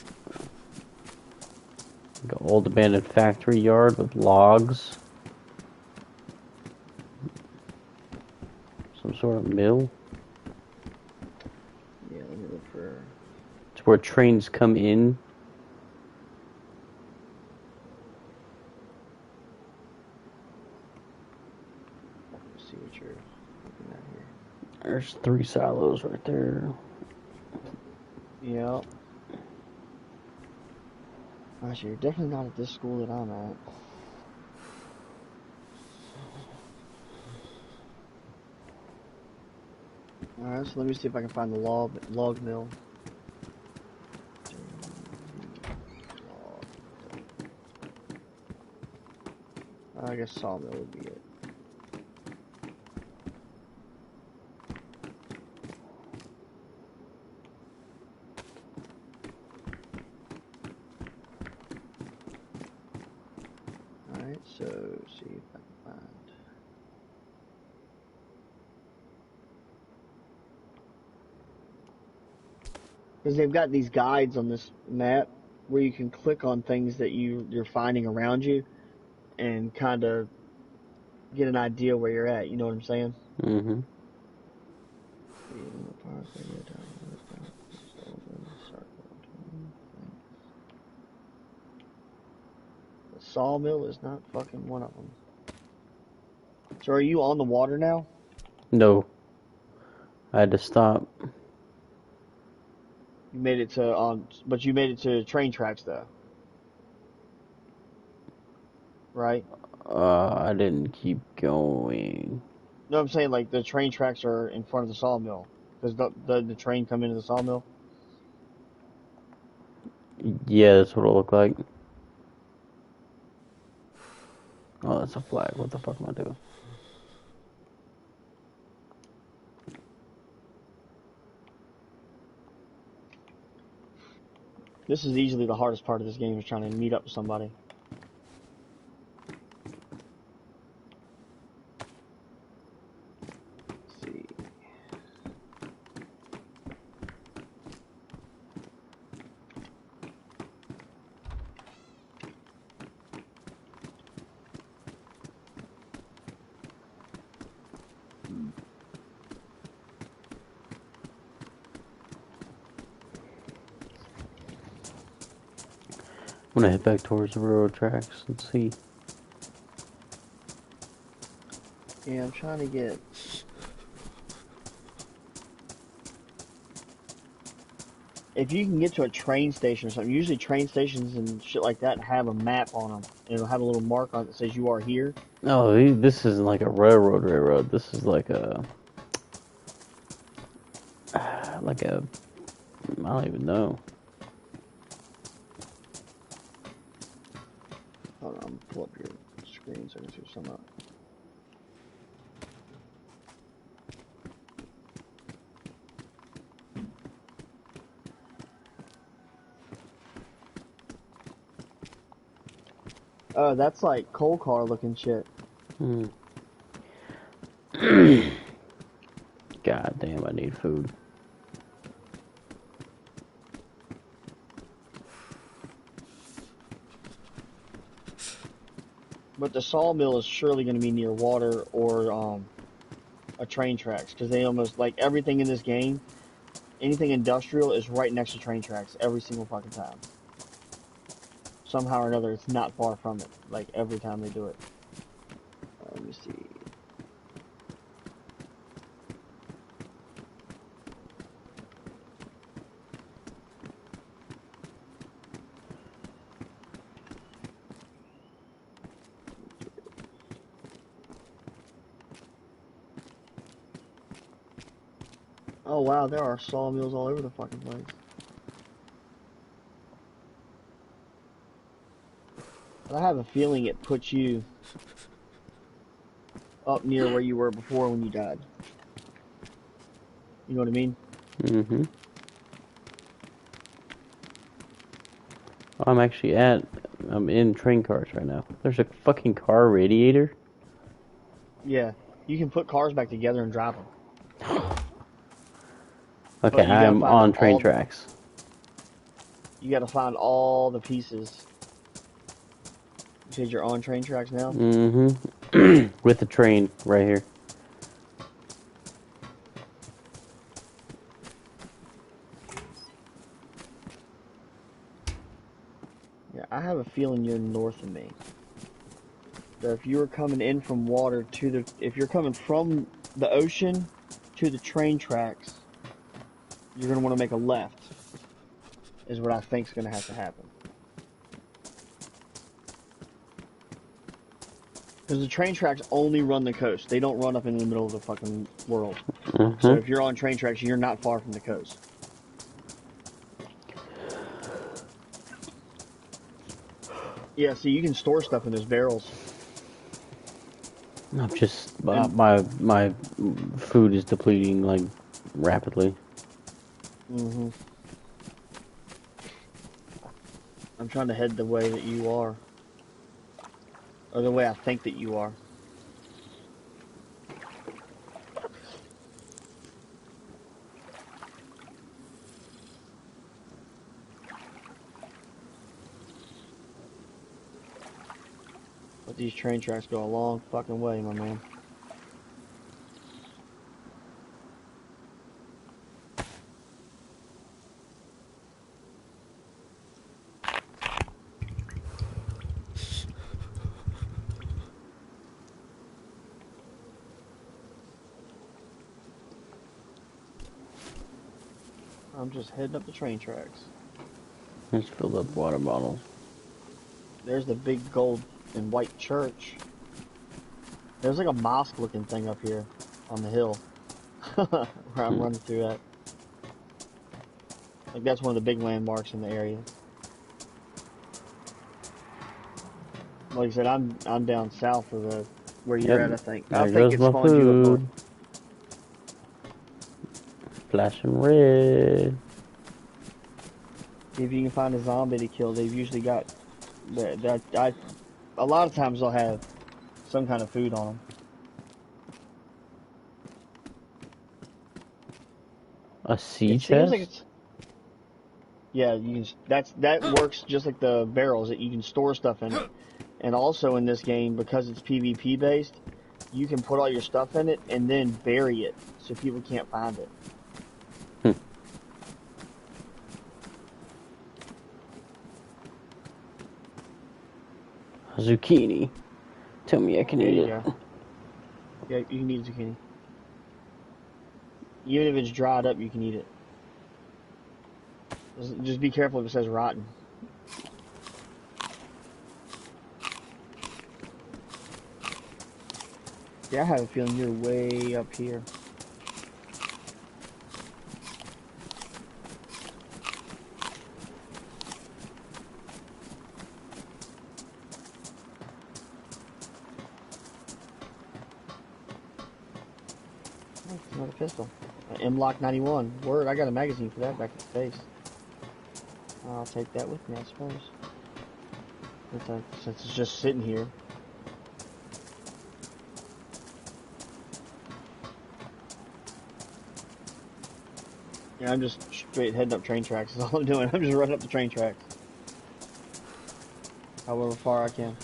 B: Like an old abandoned factory yard with logs. Some sort of mill.
A: Yeah, let me look for...
B: It's where trains come in.
A: Let's see what you're looking at here.
B: There's 3 silos right there.
A: Yep. Actually, you're definitely not at this school that I'm at. Alright, so let me see if I can find the log mill. I guess sawmill would be it. Alright, so see if I can find. Because they've got these guides on this map where you can click on things that you're finding around you and kind of get an idea where you're at. You know what I'm saying?
B: Mm-hmm.
A: The sawmill is not fucking one of them. So are you on the water now?
B: No. I had to stop.
A: You made it to but you made it to train tracks though, right?
B: I didn't keep going.
A: No, I'm saying like the train tracks are in front of the sawmill. Does the train come into the sawmill?
B: Yeah, that's what it looked like. Oh, that's a flag. What the fuck am I doing?
A: This is easily the hardest part of this game, is trying to meet up with somebody. Let's see.
B: I'm gonna head back towards the railroad tracks and see.
A: Yeah, I'm trying to get. If you can get to a train station or something, usually train stations and shit like that have a map on them. And it'll have a little mark on it that says you are here.
B: Oh, this isn't like a railroad. This is like a, I don't even know.
A: Hold on, I'm gonna pull up your screen so I can see some up. Oh, that's like coal car looking shit.
B: Hmm. God damn, I need food.
A: But the sawmill is surely going to be near water or a train tracks, because they almost like everything in this game. Anything industrial is right next to train tracks every single fucking time. Somehow or another, it's not far from it. Like every time they do it. Let me see. Oh wow, there are sawmills all over the fucking place. But I have a feeling it puts you up near where you were before when you died. You know what I mean?
B: Mm-hmm. I'm in train cars right now. There's a fucking car radiator.
A: Yeah. You can put cars back together and drive them.
B: Okay,
A: But you gotta
B: I'm
A: find
B: on train
A: all
B: tracks.
A: You gotta find all the pieces. You said you're on train tracks now?
B: Mm-hmm. With the train right here.
A: Yeah, I have a feeling you're north of me. So if you were coming in from water to if you're coming from the ocean to the train tracks, you're gonna want to make a left, is what I think's gonna have to happen. Because the train tracks only run the coast. They don't run up in the middle of the fucking world. So
B: Mm-hmm.
A: if you're on train tracks, you're not far from the coast. Yeah, see, you can store stuff in those barrels.
B: I'm just
A: And
B: my food is depleting like rapidly.
A: hmm I'm trying to head the way that you are, or the way I think that you are. But these train tracks go a long fucking way, my man. I'm just heading up the train tracks.
B: Let's fill up water bottles.
A: There's the big gold and white church. There's like a mosque looking thing up here on the hill where I'm
B: Hmm.
A: running through at. Like that's one of the big landmarks in the area. Like I said, I'm down south of the where you're
B: Yep,
A: at. I think. I
B: there
A: think
B: goes
A: it
B: my
A: spawned you up north.
B: food. Flashing red.
A: See if you can find a zombie to kill. They've usually got that. A lot of times they'll have some kind of food on them.
B: A sea
A: It seems like
B: chest?
A: it's yeah. You can, that works just like the barrels that you can store stuff in it. And also in this game, because it's PvP based, you can put all your stuff in it and then bury it so people can't find it.
B: Hmm. A zucchini. Tell me I can
A: There
B: eat
A: you
B: it.
A: go. Yeah, you can eat zucchini. Even if it's dried up, you can eat it. Just be careful if it says rotten. Yeah, I have a feeling you're way up here. Oh, it's another pistol. M-Lock 91. Word, I got a magazine for that back in space. I'll take that with me, I suppose. Since it's just sitting here. Yeah, I'm just straight heading up train tracks. That's all I'm doing. I'm just running up the train tracks. However far I can.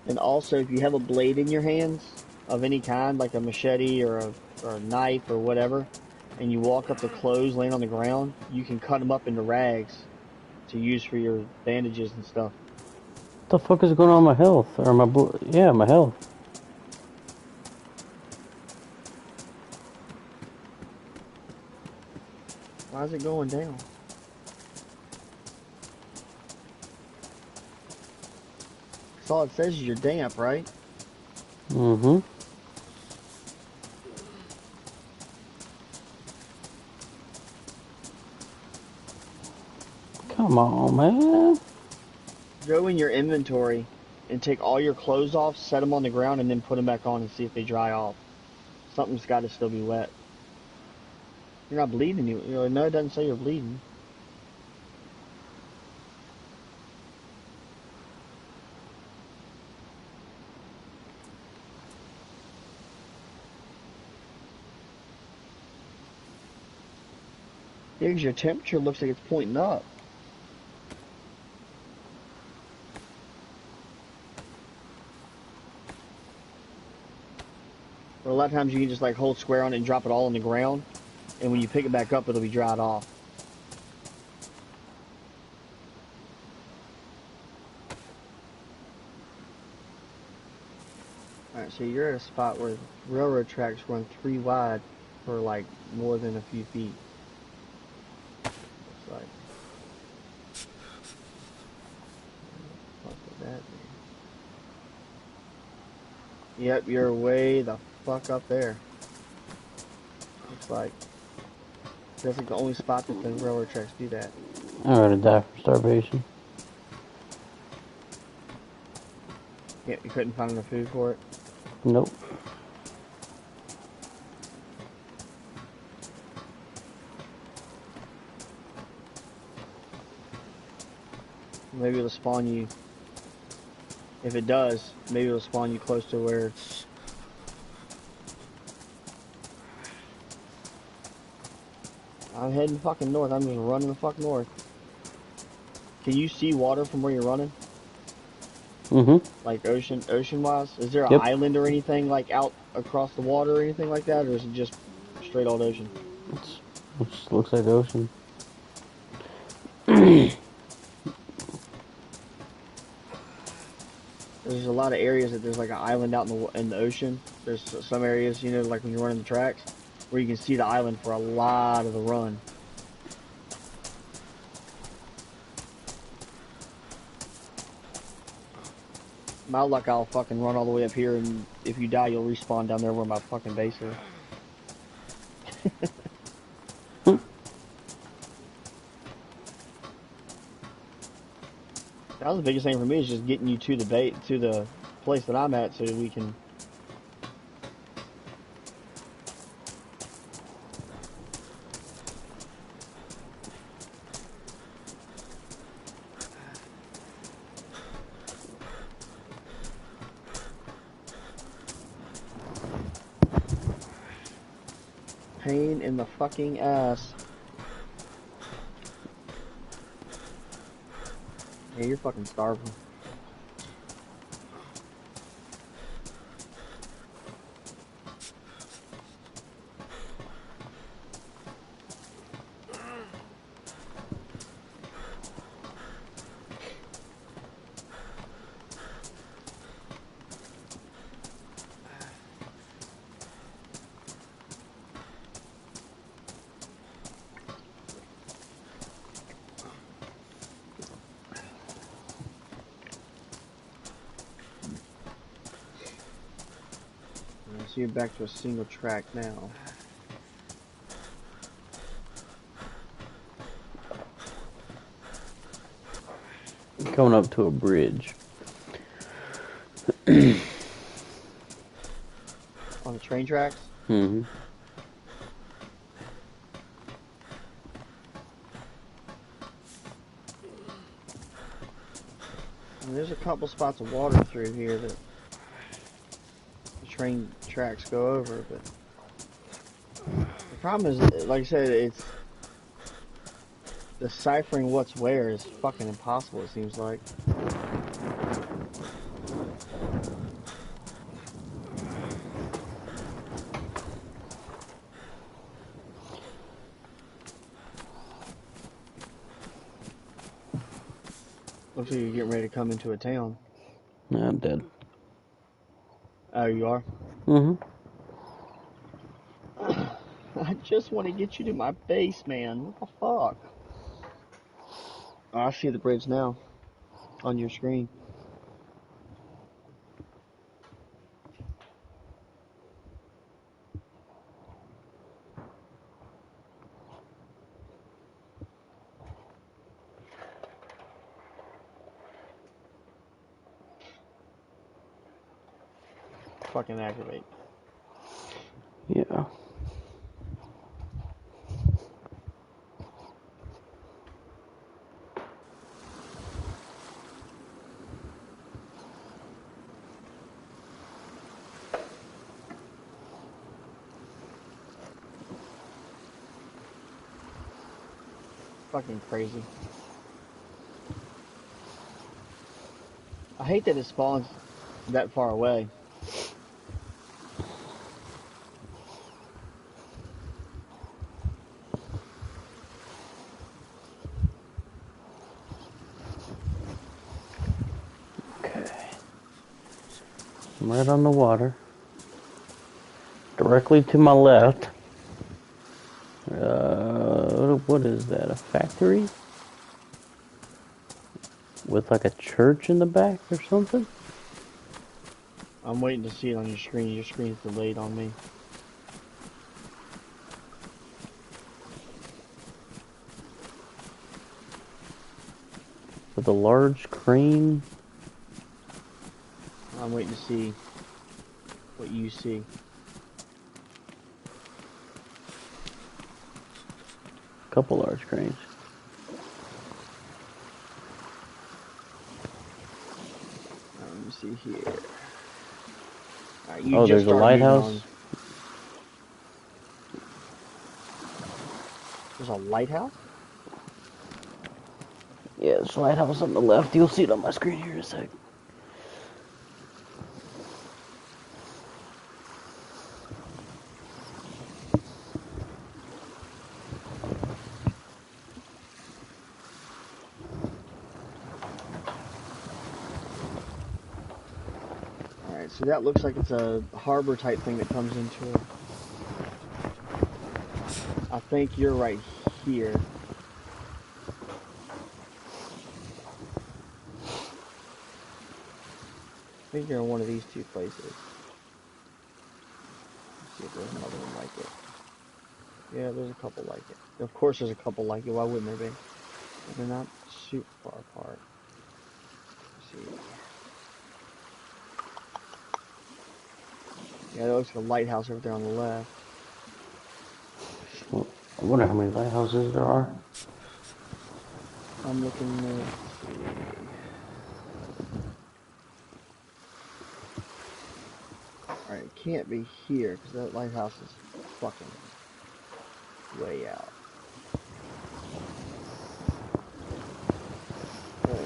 A: And also, if you have a blade in your hands of any kind, like a machete or a knife or whatever, and you walk up to clothes laying on the ground, you can cut them up into rags to use for your bandages and stuff.
B: What the fuck is going on with my health? Or my yeah, my health.
A: Why is it going down? 'Cause all it says is you're damp, right?
B: Mm-hmm. Come on, man.
A: Go in your inventory and take all your clothes off, set them on the ground, and then put them back on and see if they dry off. Something's got to still be wet. You're not bleeding. No, it doesn't say you're bleeding. Here's your temperature. Looks like it's pointing up. But a lot of times you can just like hold square on it and drop it all on the ground, and when you pick it back up, it'll be dried off. Alright, so you're at a spot where railroad tracks run 3 wide for like more than a few feet. Looks like. What the fuck would that be? Yep, you're way the fuck up there. Looks like. That's like the only spot that the railroad tracks do that.
B: I'm gonna die from starvation.
A: Yeah, you couldn't find enough food for it.
B: Nope.
A: Maybe it'll spawn you. If it does, maybe it'll spawn you close to where. I'm heading fucking north. I'm just running the fuck north. Can you see water from where you're running?
B: Mm-hmm.
A: Like ocean wise? Is there an
B: Yep.
A: island or anything like out across the water or anything like that? Or is it just straight old ocean?
B: It just looks like ocean.
A: There's a lot of areas that there's like an island out in the ocean. There's some areas, you know, like when you're running the tracks, where you can see the island for a lot of the run. My luck, I'll fucking run all the way up here, and if you die, you'll respawn down there where my fucking base is. That was the biggest thing for me, is just getting you to the place that I'm at, so that we can. Pain in the fucking ass. Yeah, you're fucking starving. So you're back to a single track now.
B: Coming up to a bridge.
A: On the train tracks?
B: Mm-hmm.
A: And there's a couple spots of water through here that the train tracks go over, but the problem is, like I said, it's deciphering what's where is fucking impossible, it seems like. Looks like you're getting ready to come into a town.
B: Yeah, I'm dead.
A: Oh, you are?
B: Mm-hmm.
A: I just want to get you to my base, man. What the fuck? Oh, I see the bridge now on your screen. Fucking activate.
B: Yeah.
A: Fucking crazy. I hate that it spawns that far away.
B: Okay. I'm right on the water. Directly to my left. What is that? A factory? With like a church in the back or something?
A: I'm waiting to see it on your screen. Your screen's delayed on me.
B: for the large crane.
A: I'm waiting to see what you see.
B: Couple large cranes.
A: Let me see here. Alright, you
B: Oh,
A: just
B: there's a
A: start moving
B: lighthouse.
A: on. There's a lighthouse?
B: Yeah, there's a lighthouse on the left. You'll see it on my screen here in a sec.
A: Alright, so that looks like it's a harbor type thing that comes into it. I think you're right here. I think you're in one of these two places. Let's see if there's another one like it. Yeah, there's a couple like it. Of course there's a couple like it. Why wouldn't there be? But they're not super far apart. Let's see. Yeah, that looks like a lighthouse over there on the left.
B: I wonder how many lighthouses there are.
A: I'm looking at, let's see. Alright, it can't be here, because that lighthouse is fucking way out. But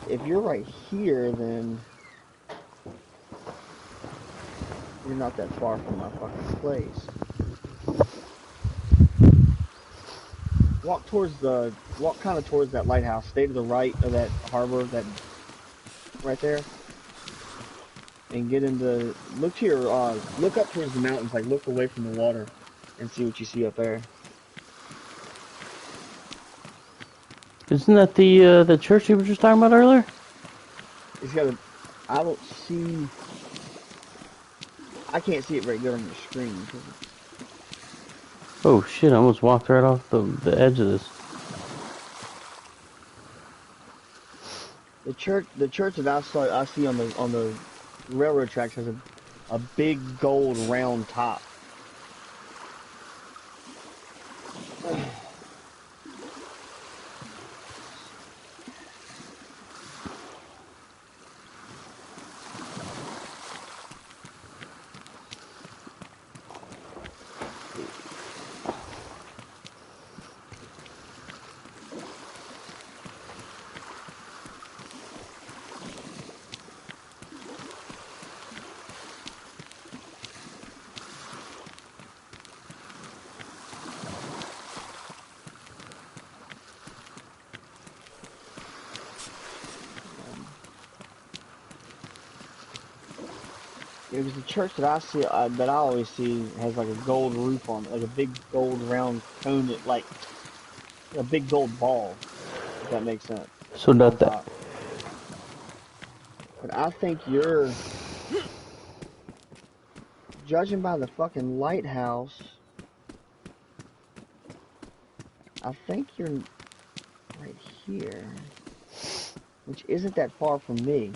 A: if you're right here, then you're not that far from my fucking place. Walk kind of towards that lighthouse. Stay to the right of that harbor, that right there, and get into. Look to your, look up towards the mountains. Like look away from the water, and see what you see up there.
B: Isn't that the church you were just talking about earlier?
A: It's got a. I don't see. I can't see it very good on your screen.
B: Oh shit! I almost walked right off the edge of this.
A: The church that I see on the railroad tracks has a big gold round top. It was the church that I see that I always see has like a gold roof on it, like a big gold round cone, that like a big gold ball. If that makes sense.
B: So
A: On
B: not that.
A: top. But I think you're, judging by the fucking lighthouse, I think you're right here, which isn't that far from me.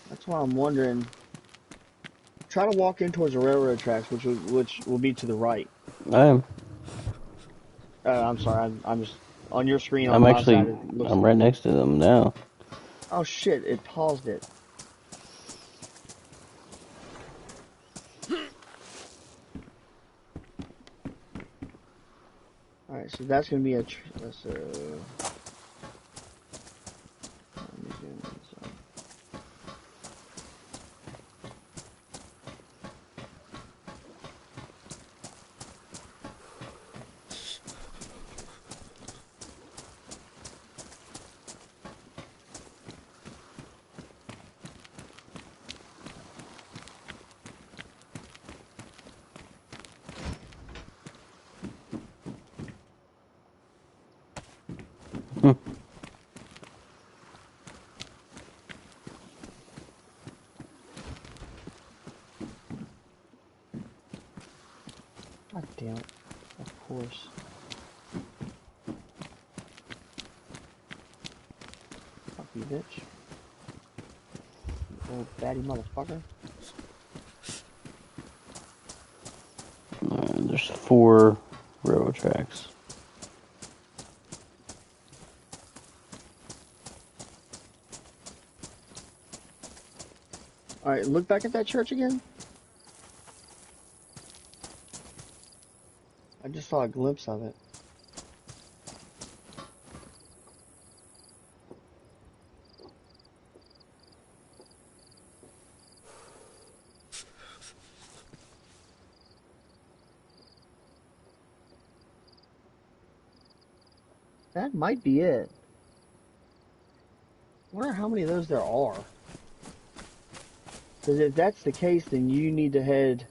A: That's why I'm wondering. Try to walk in towards the railroad tracks, which will be to the right.
B: I am.
A: I'm sorry, I'm just on your screen on my side. It looks.
B: I'm right next to them now.
A: Oh shit! It paused it. All right, so that's gonna be a. That's a. Let me zoom in some. God damn it. Of course. Fuck you, bitch. You old fatty motherfucker.
B: There's 4 railroad tracks.
A: Alright, look back at that church again. I just saw a glimpse of it. That might be it. I wonder how many of those there are. Because if that's the case, then you need to head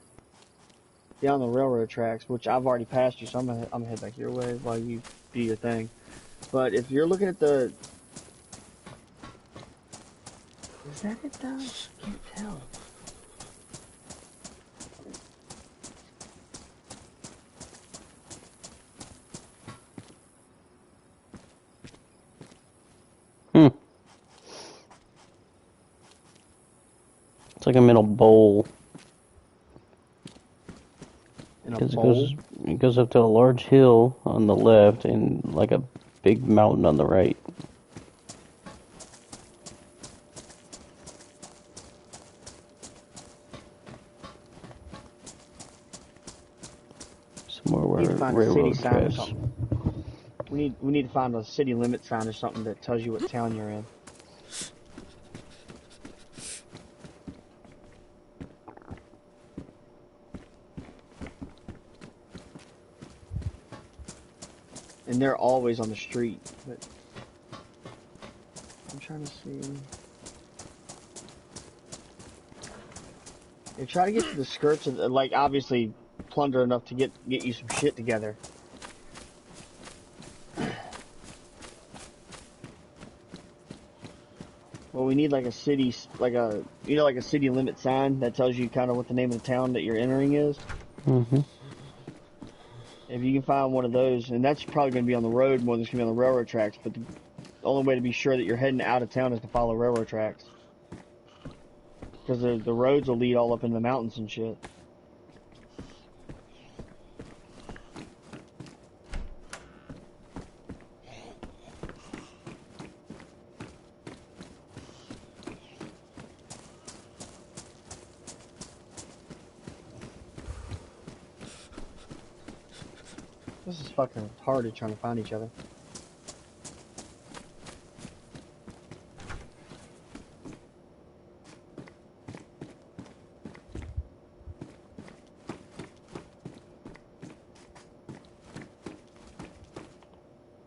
A: down the railroad tracks, which I've already passed you, so I'm gonna head back your way while you do your thing. But if you're looking at the... Is that it though? I can't tell.
B: It's like a middle bowl.
A: In a
B: Because
A: bowl?
B: it goes up to a large hill on the left and like a big mountain on the right. Somewhere
A: We need
B: where
A: to find a city
B: railroad
A: sign or
B: tracks.
A: something. We need to find a city limit sign or something that tells you what town you're in. And they're always on the street, but I'm trying to see. They try to get to the skirts of, like, obviously plunder enough to get you some shit together. Well, we need like a city, like a, you know, like a city limit sign that tells you kind of what the name of the town that you're entering is.
B: Mm-hmm.
A: If you can find one of those, and that's probably going to be on the road more than it's going to be on the railroad tracks, but the only way to be sure that you're heading out of town is to follow railroad tracks. Because the roads will lead all up into the mountains and shit. This is fucking retarded trying to find each other.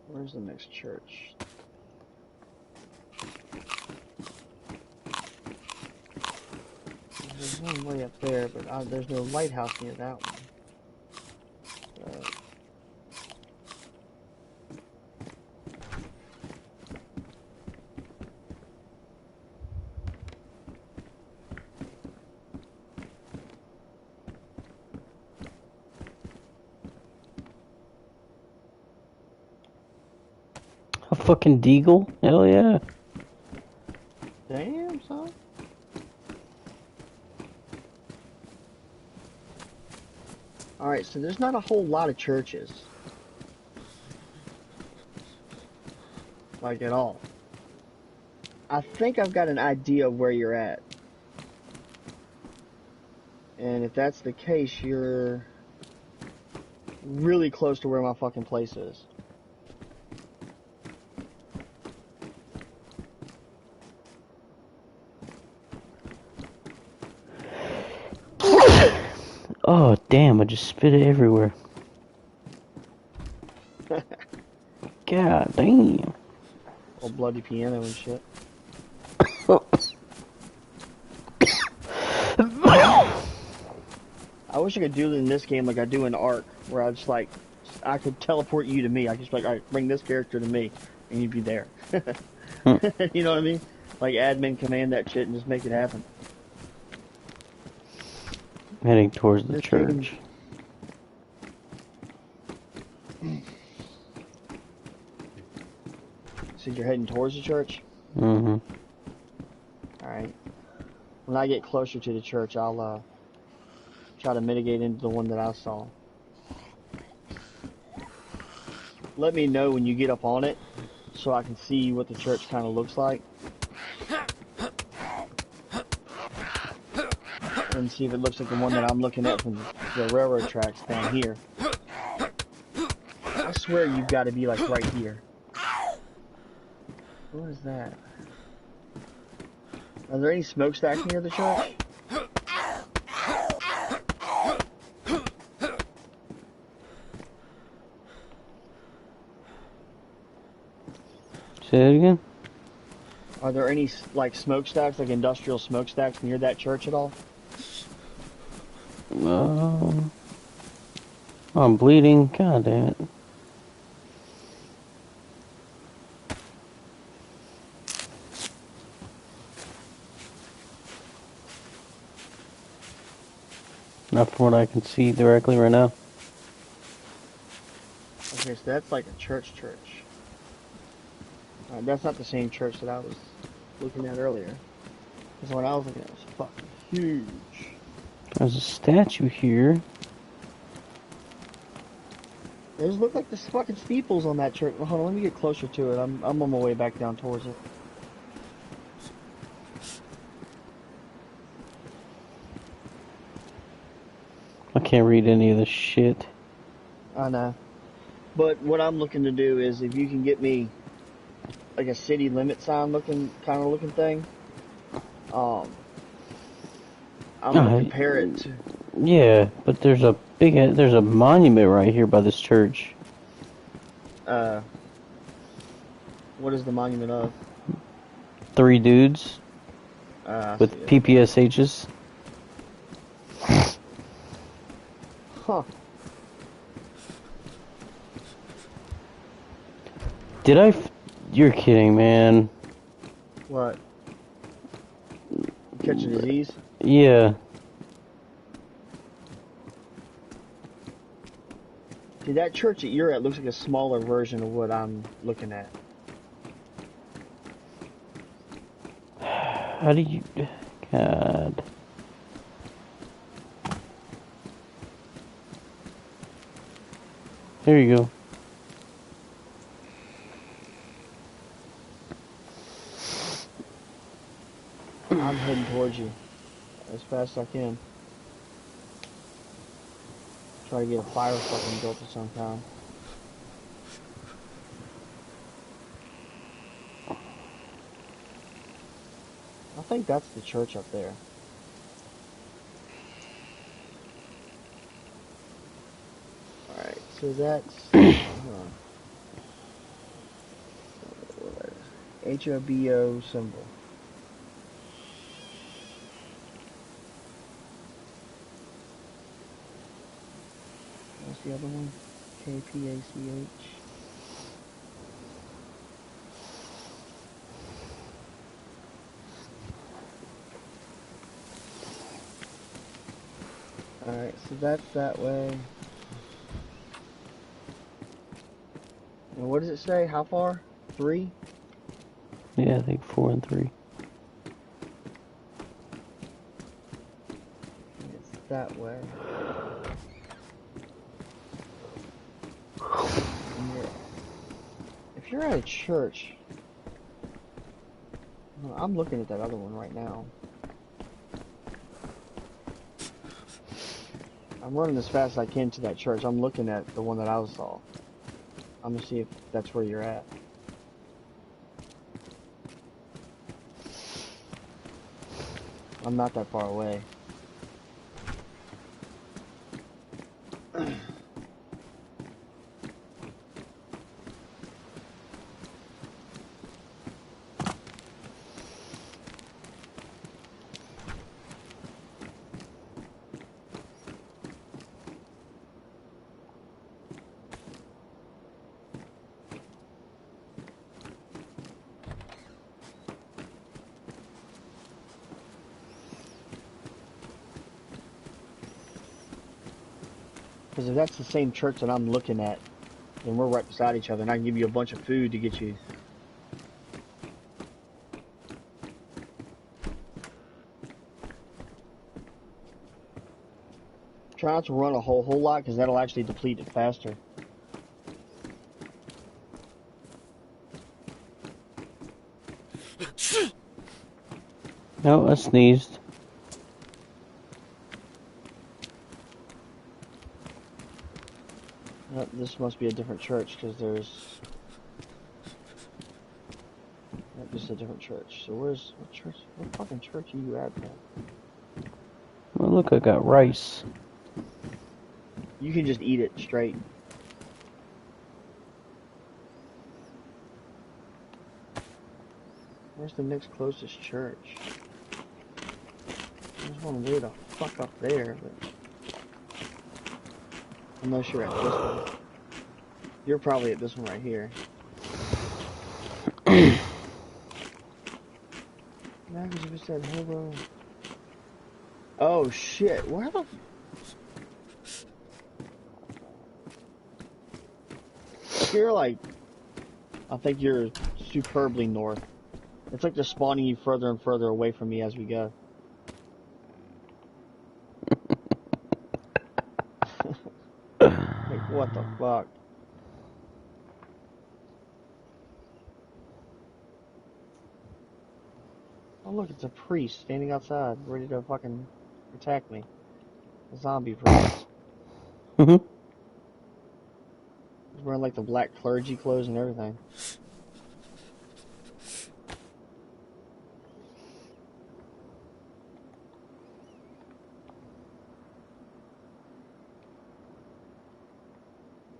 A: Where's the next church? There's one way up there, but there's no lighthouse near that one.
B: A fucking deagle? Hell yeah.
A: Damn, son. Alright, so there's not a whole lot of churches. Like, at all. I think I've got an idea of where you're at. And if that's the case, you're really close to where my fucking place is.
B: Oh, damn, I just spit it everywhere. God damn.
A: Old bloody piano and shit. I wish I could do it in this game like I do in Ark, where I just like, I could teleport you to me. I could just be like, alright, bring this character to me, and you'd be there. You know what I mean? Like admin command that shit and just make it happen.
B: Heading towards the
A: This
B: church.
A: game- So you're heading towards the church?
B: Mm-hmm.
A: Alright. When I get closer to the church, I'll try to mitigate into the one that I saw. Let me know when you get up on it so I can see what the church kind of looks like. And see if it looks like the one that I'm looking at from the railroad tracks down here. I swear you've got to be like right here. What is that? Are there any smokestacks near the church?
B: Say that again?
A: Are there any like smokestacks, like industrial smokestacks near that church at all?
B: Oh, I'm bleeding. God damn it. Not from what I can see directly right now.
A: Okay, so that's like a church. That's not the same church that I was looking at earlier. Because the one I was looking at was fucking huge.
B: There's a statue here.
A: Those look like the fucking steeples on that church. Well, hold on, let me get closer to it. I'm on my way back down towards it.
B: I can't read any of this shit.
A: I know. But what I'm looking to do is if you can get me like a city limit sign looking thing, I'm gonna compare it to.
B: Yeah, but there's a monument right here by this church.
A: What is the monument of?
B: 3 dudes
A: I
B: with
A: see it.
B: PPSHs.
A: Huh.
B: You're kidding, man.
A: What? Catch a disease?
B: Yeah.
A: See, that church that you're at looks like a smaller version of what I'm looking at.
B: How do you... God. There you go.
A: I'm heading towards you as fast as I can. Try to get a fire fucking built of some kind. I think that's the church up there. Alright, so that's HOBO symbol. What's the other one? KPACH. Alright, so that's that way. And what does it say? How far? 3?
B: Yeah, I think 4 and 3.
A: It's that way. If you're at a church, I'm looking at that other one right now. I'm running as fast as I can to that church. I'm looking at the one that I saw. I'm gonna see if that's where you're at. I'm not that far away. Because if that's the same church that I'm looking at, then we're right beside each other, and I can give you a bunch of food to get you. Try not to run a whole lot, because that'll actually deplete it faster.
B: No, I sneezed.
A: This must be a different church, because there's... This is a different church. So what church? What fucking church are you at, man?
B: Well, look, I got rice.
A: You can just eat it straight. Where's the next closest church? There's one way the fuck up there, but... Unless you're at this one. You're probably at this one right here. Yeah, because you said hello. Oh shit, where the... You're like... I think you're superbly north. It's like they're spawning you further and further away from me as we go. Like, what the fuck? Oh look, it's a priest standing outside, ready to fucking attack me. A zombie priest.
B: Mhm.
A: He's wearing like the black clergy clothes and everything.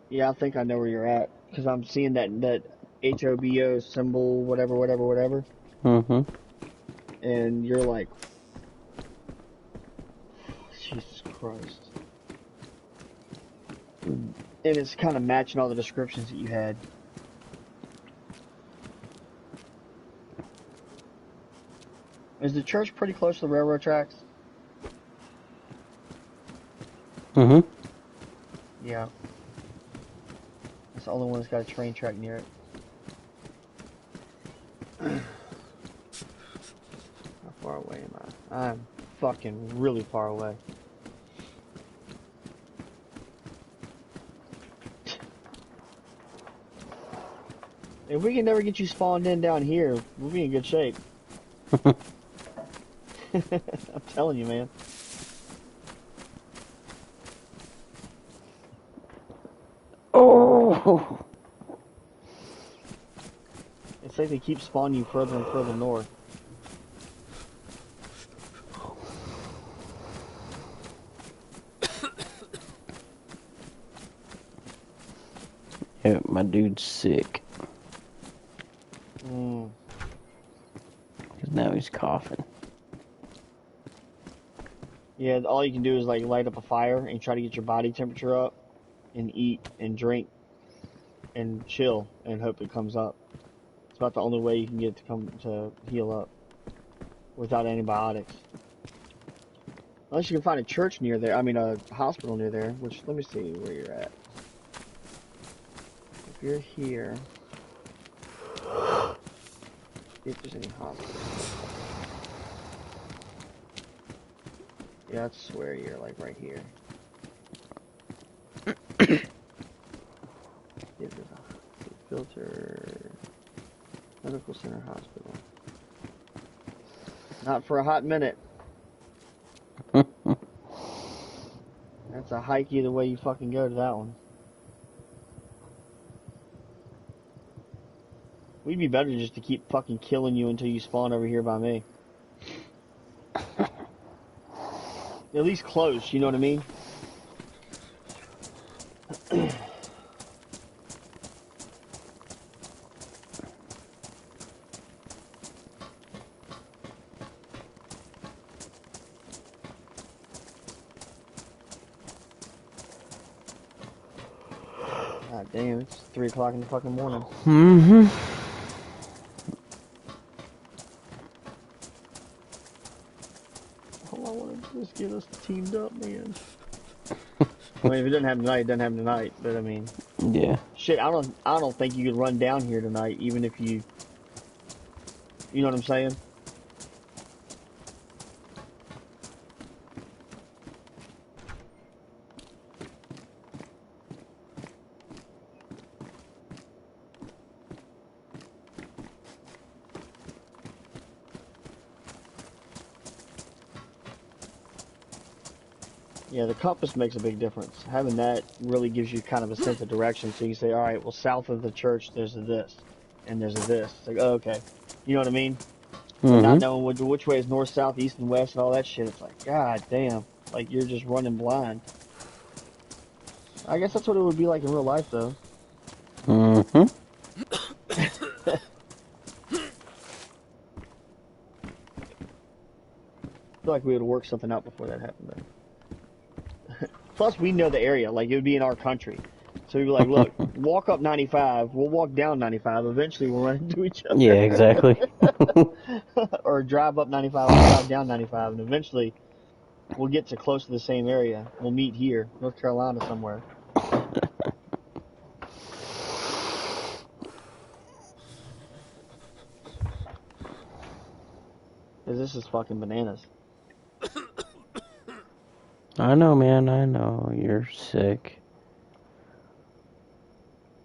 A: Yeah, I think I know where you're at, because I'm seeing that HOBO symbol, whatever,
B: Mhm.
A: and you're like, Jesus Christ. And it's kind of matching all the descriptions that you had. Is the church pretty close to the railroad tracks?
B: Mhm.
A: Yeah. It's the only one that's got a train track near it. How far away am I? I'm fucking really far away. If we can never get you spawned in down here, we'll be in good shape. I'm telling you, man.
B: Oh.
A: It's like they keep spawning you further and further north.
B: Yeah, my dude's sick.
A: Mm.
B: Cause now he's coughing.
A: Yeah, all you can do is like light up a fire and try to get your body temperature up and eat and drink and chill and hope it comes up. It's about the only way you can get it to heal up without antibiotics. Unless you can find a church near there, I mean a hospital near there, which let me see where you're at. If you're here, see if there's any hospitals. Yeah, I swear you're like right here. If there's a filter medical center hospital. Not for a hot minute. That's a hike either way you fucking go to that one. We'd be better just to keep fucking killing you until you spawn over here by me. At least close, you know what I mean? God damn, it's 3 o'clock in the fucking morning.
B: Mhm.
A: All I want to do is get us teamed up, man. I mean, if it doesn't happen tonight, it doesn't happen tonight, but I mean...
B: Yeah.
A: Shit, I don't think you could run down here tonight, even if you know what I'm saying? Yeah, the compass makes a big difference. Having that really gives you kind of a sense of direction. So you say, all right, well, south of the church, there's a this, and there's a this. It's like, oh, okay. You know what I mean? But not
B: Mm-hmm.
A: knowing which way is north, south, east, and west, and all that shit, it's like, god damn. Like, you're just running blind. I guess that's what it would be like in real life, though.
B: Mm-hmm.
A: I feel like we would work something out before that happened, though. Plus, we know the area. Like, it would be in our country. So we'd be like, look, walk up 95, we'll walk down 95. Eventually, we'll run into each
B: Yeah,
A: other.
B: exactly.
A: Or drive up 95, I'll drive down 95, and eventually we'll get to close to the same area. We'll meet here, North Carolina somewhere. 'Cause this is fucking bananas.
B: I know, man. I know. You're sick.